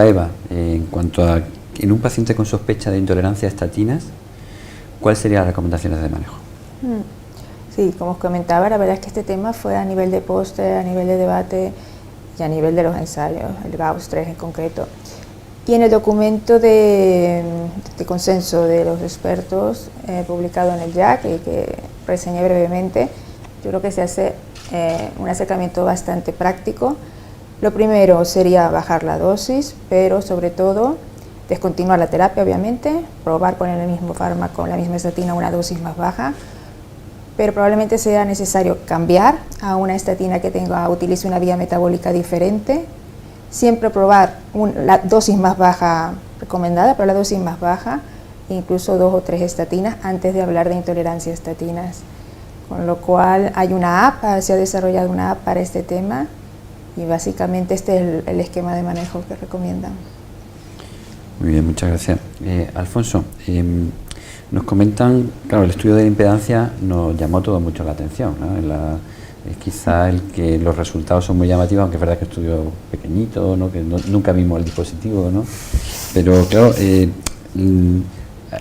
Eva, en cuanto a en un paciente con sospecha de intolerancia a estatinas, ¿cuáles serían las recomendaciones de manejo? Sí, como os comentaba, la verdad es que este tema fue a nivel de póster, a nivel de debate y a nivel de los ensayos, el Gauss 3 en concreto. Y en el documento de consenso de los expertos publicado en el JAC y que reseñé brevemente, yo creo que se hace un acercamiento bastante práctico. Lo primero sería bajar la dosis, pero sobre todo descontinuar la terapia, obviamente, probar con el mismo fármaco, la misma estatina, una dosis más baja, pero probablemente sea necesario cambiar a una estatina que utilice una vía metabólica diferente. Siempre probar la dosis más baja recomendada, pero la dosis más baja, incluso 2 o 3 estatinas antes de hablar de intolerancia a estatinas. Con lo cual hay una app, se ha desarrollado una app para este tema y básicamente este es el esquema de manejo que recomiendan. Muy bien, muchas gracias. Alfonso, nos comentan, claro, el estudio de la impedancia nos llamó todo mucho la atención, ¿no? Es quizá el que los resultados son muy llamativos, aunque es verdad que es un estudio pequeñito, ¿no? Que nunca vimos el dispositivo, ¿no? Pero claro,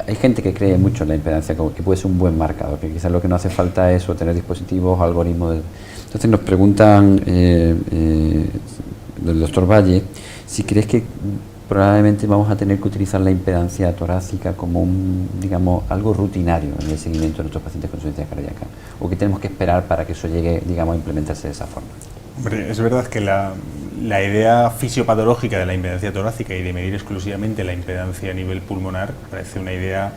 hay gente que cree mucho en la impedancia, como que puede ser un buen marcador, que quizás lo que no hace falta es tener dispositivos o algoritmos. Entonces nos preguntan del doctor Valle si crees que probablemente vamos a tener que utilizar la impedancia torácica como algo rutinario en el seguimiento de nuestros pacientes con insuficiencia cardíaca, o que tenemos que esperar para que eso llegue, a implementarse de esa forma. Hombre, es verdad que la idea fisiopatológica de la impedancia torácica y de medir exclusivamente la impedancia a nivel pulmonar parece una idea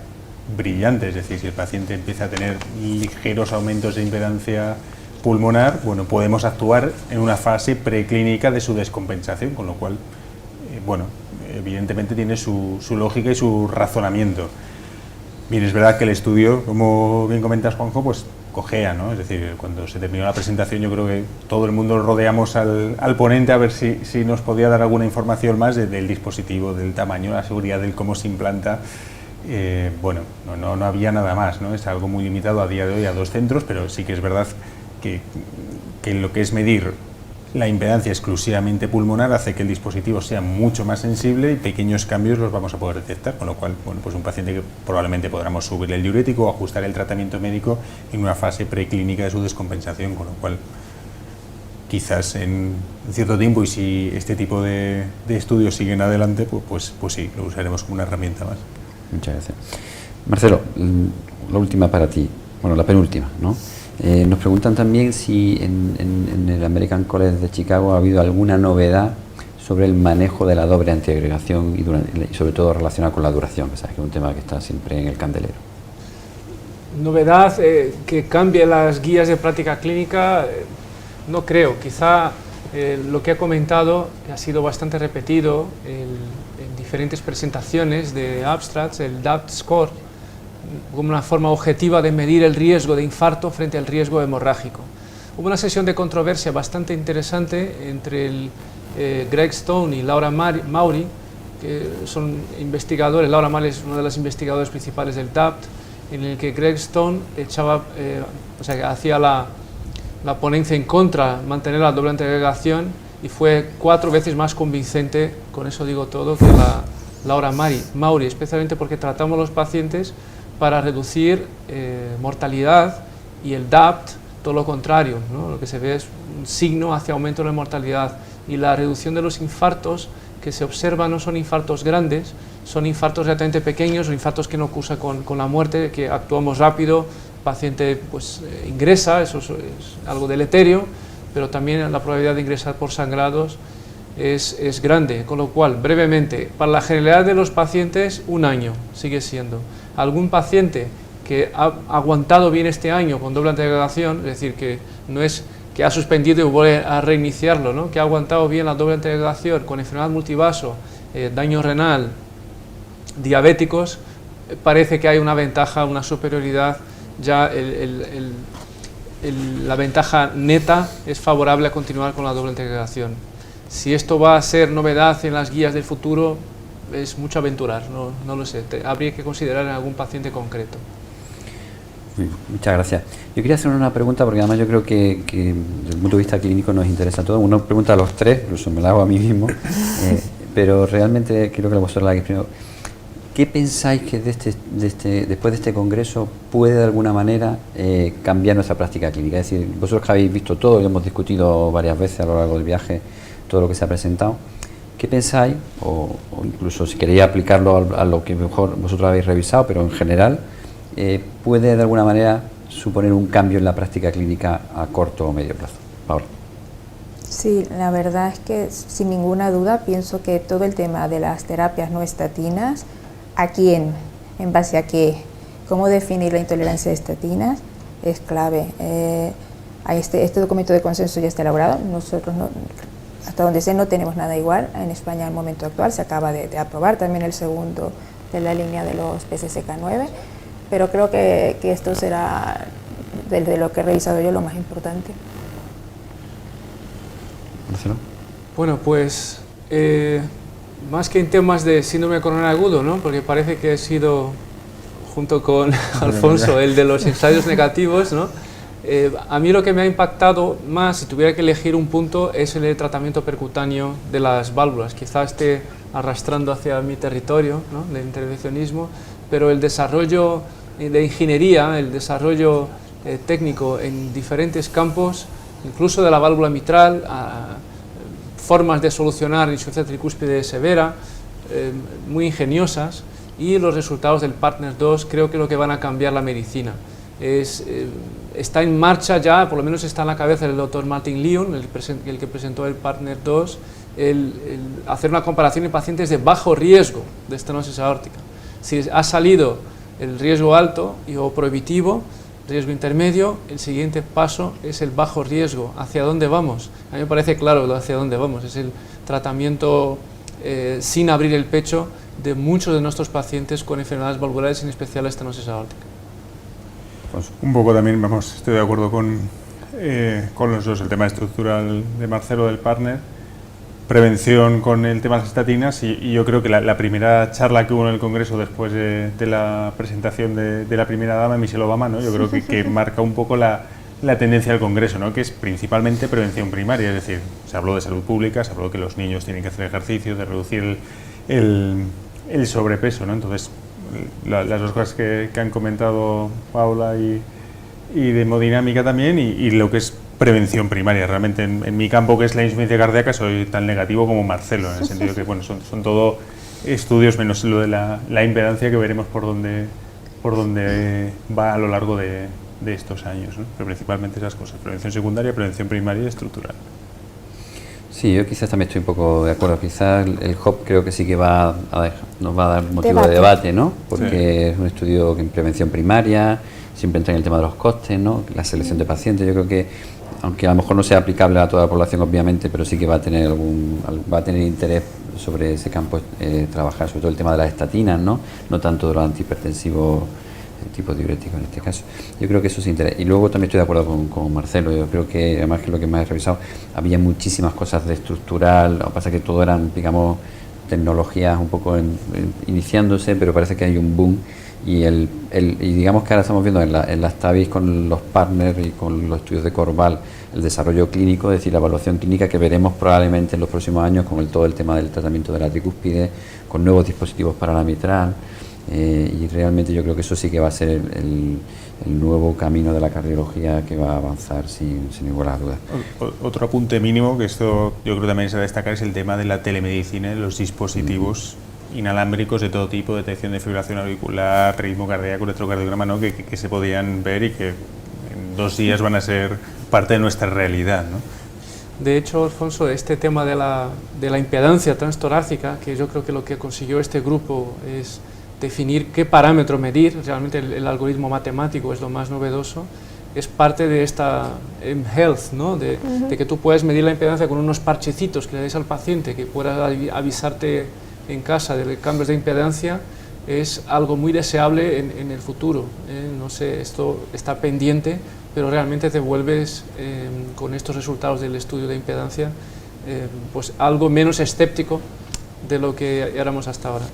brillante, es decir, si el paciente empieza a tener ligeros aumentos de impedancia pulmonar, bueno, podemos actuar en una fase preclínica de su descompensación, con lo cual, evidentemente tiene su lógica y su razonamiento. Bien, es verdad que el estudio, como bien comentas, Juanjo, pues cojea, ¿no? Es decir, cuando se terminó la presentación yo creo que todo el mundo rodeamos al ponente a ver si nos podía dar alguna información más del dispositivo, del tamaño, la seguridad, del cómo se implanta. No había nada más, ¿no? Es algo muy limitado a día de hoy a 2 centros, pero sí que es verdad que lo que es medir la impedancia exclusivamente pulmonar hace que el dispositivo sea mucho más sensible y pequeños cambios los vamos a poder detectar, con lo cual, pues un paciente que probablemente podamos subir el diurético o ajustar el tratamiento médico en una fase preclínica de su descompensación, con lo cual quizás en cierto tiempo, y si este tipo de estudios siguen adelante, pues sí, lo usaremos como una herramienta más. Muchas gracias. Marcelo, la última para ti, bueno, la penúltima, ¿no? Nos preguntan también si en el American College de Chicago ha habido alguna novedad sobre el manejo de la doble antiagregación y sobre todo relacionado con la duración, que sabes que es un tema que está siempre en el candelero. Novedad que cambie las guías de práctica clínica, no creo. Quizá lo que he comentado ha sido bastante repetido en diferentes presentaciones de abstracts, el DAPT score, como una forma objetiva de medir el riesgo de infarto frente al riesgo hemorrágico. Hubo una sesión de controversia bastante interesante entre el Greg Stone y Laura Maury, que son investigadores. Laura Maury es una de las investigadoras principales del DAPT, en el que Greg Stone hacía la ponencia en contra de mantener la doble antiagregación y fue 4 veces más convincente, con eso digo todo, que la Laura Maury, especialmente porque tratamos a los pacientes para reducir mortalidad, y el DAPT todo lo contrario, ¿no? Lo que se ve es un signo hacia aumento de la mortalidad, y la reducción de los infartos que se observan no son infartos grandes, son infartos relativamente pequeños o infartos que no cursan con la muerte, que actuamos rápido, el paciente pues ingresa, eso es algo deleterio, pero también la probabilidad de ingresar por sangrados es grande, con lo cual, brevemente, para la generalidad de los pacientes, 1 año sigue siendo. Algún paciente que ha aguantado bien este año con doble antiagregación, es decir, que no es que ha suspendido y vuelve a reiniciarlo, ¿no? Que ha aguantado bien la doble antiagregación con enfermedad multivaso, daño renal, diabéticos, parece que hay una ventaja, una superioridad, ya la ventaja neta es favorable a continuar con la doble antiagregación. Si esto va a ser novedad en las guías del futuro, es mucho aventurar, no lo sé, habría que considerar en algún paciente concreto. Muchas gracias. Yo quería hacer una pregunta porque además yo creo que desde el punto de vista clínico nos interesa a todos. Una pregunta a los tres, incluso me la hago a mí mismo, pero realmente quiero que la vosotros la hagáis primero. ¿Qué pensáis que después de este congreso puede de alguna manera cambiar nuestra práctica clínica? Es decir, vosotros que habéis visto todo y hemos discutido varias veces a lo largo del viaje todo lo que se ha presentado, ¿qué pensáis? O incluso si queréis aplicarlo a lo que mejor vosotros habéis revisado, pero en general, ¿puede de alguna manera suponer un cambio en la práctica clínica a corto o medio plazo? Paola. Sí, la verdad es que sin ninguna duda pienso que todo el tema de las terapias no estatinas, ¿a quién? ¿En base a qué? ¿Cómo definir la intolerancia a estatinas? Es clave. Este documento de consenso ya está elaborado. Nosotros, hasta donde sé, no tenemos nada igual en España en el momento actual. Se acaba de aprobar también el segundo de la línea de los PCSK9, pero creo que esto será, de lo que he revisado yo, lo más importante. Bueno, pues más que en temas de síndrome coronario agudo, ¿no? Porque parece que he sido, junto con Alfonso, el de los ensayos negativos, ¿no? A mí lo que me ha impactado más, si tuviera que elegir un punto, es el tratamiento percutáneo de las válvulas. Quizá esté arrastrando hacia mi territorio, ¿no?, del intervencionismo, pero el desarrollo de ingeniería, el desarrollo técnico en diferentes campos, incluso de la válvula mitral, formas de solucionar insuficiencia tricúspide severa, muy ingeniosas, y los resultados del Partner 2 creo que es lo que van a cambiar la medicina. Está en marcha ya, por lo menos está en la cabeza del doctor Martin Lyon, el que presentó el Partner 2, el hacer una comparación en pacientes de bajo riesgo de estenosis aórtica. Si ha salido el riesgo alto o prohibitivo, riesgo intermedio, el siguiente paso es el bajo riesgo. ¿Hacia dónde vamos? A mí me parece claro hacia dónde vamos. Es el tratamiento sin abrir el pecho de muchos de nuestros pacientes con enfermedades valvulares, en especial la estenosis aórtica. Pues un poco también, estoy de acuerdo con los dos, el tema estructural de Marcelo del Partner, prevención con el tema de las estatinas, y yo creo que la primera charla que hubo en el Congreso después de la presentación de la primera dama, Michelle Obama, ¿no? Yo creo que marca un poco la tendencia del Congreso, ¿no?, que es principalmente prevención primaria, es decir, se habló de salud pública, se habló de que los niños tienen que hacer ejercicio, de reducir el sobrepeso, ¿no? Entonces, las dos cosas que han comentado Paula y de hemodinámica también, y lo que es prevención primaria. Realmente en mi campo, que es la insuficiencia cardíaca, soy tan negativo como Marcelo, en el sentido que bueno, son todo estudios, menos lo de la impedancia, que veremos por dónde va a lo largo de estos años, ¿no? Pero principalmente esas cosas: prevención secundaria, prevención primaria y estructural. Sí, yo quizás también estoy un poco de acuerdo. Quizás el HOP creo que sí que nos va a dar motivo de debate, ¿no? Porque sí, es un estudio en prevención primaria, siempre entra en el tema de los costes, ¿no? La selección de pacientes. Yo creo que, aunque a lo mejor no sea aplicable a toda la población, obviamente, pero sí que va a tener interés sobre ese campo, trabajar sobre todo el tema de las estatinas, ¿no? No tanto de los antihipertensivos tipo diurético en este caso. Yo creo que eso sí interesa. Y luego también estoy de acuerdo con Marcelo. Yo creo que, además, que lo que más he revisado, había muchísimas cosas de estructural. Lo que pasa es que todo eran, digamos, tecnologías un poco iniciándose, pero parece que hay un boom. Y digamos que ahora estamos viendo en las TAVIs con los partners y con los estudios de Corval el desarrollo clínico, es decir, la evaluación clínica, que veremos probablemente en los próximos años con todo el tema del tratamiento de la tricúspide, con nuevos dispositivos para la mitral. Y realmente yo creo que eso sí que va a ser el nuevo camino de la cardiología, que va a avanzar sin ninguna duda. Otro apunte mínimo, que esto yo creo que también se va a destacar, es el tema de la telemedicina, los dispositivos inalámbricos de todo tipo, detección de fibrilación auricular, ritmo cardíaco, electrocardiograma, ¿no? que se podían ver y que en 2 días van a ser parte de nuestra realidad, ¿no? De hecho, Alfonso, este tema de la impedancia transtorácica, que yo creo que lo que consiguió este grupo es definir qué parámetro medir, realmente el algoritmo matemático es lo más novedoso, es parte de esta mHealth, ¿no? de que tú puedes medir la impedancia con unos parchecitos que le des al paciente, que pueda avisarte en casa de cambios de impedancia. Es algo muy deseable en el futuro, no sé, esto está pendiente, pero realmente te vuelves con estos resultados del estudio de impedancia pues algo menos escéptico de lo que éramos hasta ahora.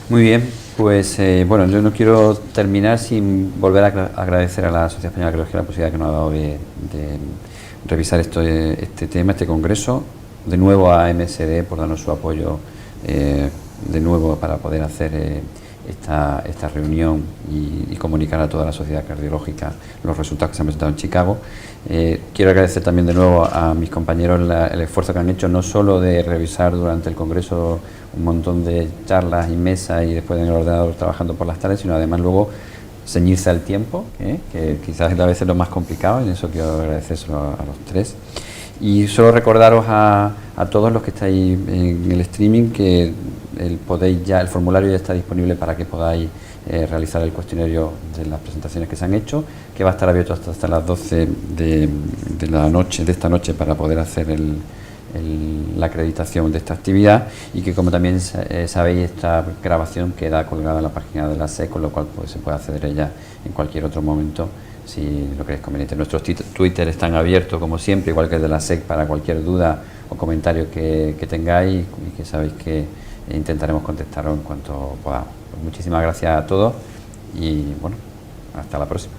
Muy bien, pues bueno, yo no quiero terminar sin volver a agradecer a la Sociedad Española de Cardiología la posibilidad que nos ha dado de revisar este tema, este congreso, de nuevo a MSD por darnos su apoyo de nuevo para poder hacer esta reunión y comunicar a toda la sociedad cardiológica los resultados que se han presentado en Chicago. Quiero agradecer también de nuevo a mis compañeros el esfuerzo que han hecho, no solo de revisar durante el congreso un montón de charlas y mesas y después en el ordenador trabajando por las tardes, sino además luego ceñirse al tiempo, que quizás es a veces lo más complicado. En eso quiero agradecérselo a los tres. Y solo recordaros a todos los que estáis en el streaming que el formulario ya está disponible para que podáis realizar el cuestionario de las presentaciones que se han hecho, que va a estar abierto hasta las 12 de esta noche para poder hacer la acreditación de esta actividad, y que, como también sabéis, esta grabación queda colgada en la página de la SEC, con lo cual pues, se puede acceder a ella en cualquier otro momento si lo creéis conveniente. Nuestros Twitter están abiertos como siempre, igual que el de la SEC, para cualquier duda o comentario que tengáis, y que sabéis que intentaremos contestaros en cuanto podamos. Pues muchísimas gracias a todos y bueno, hasta la próxima.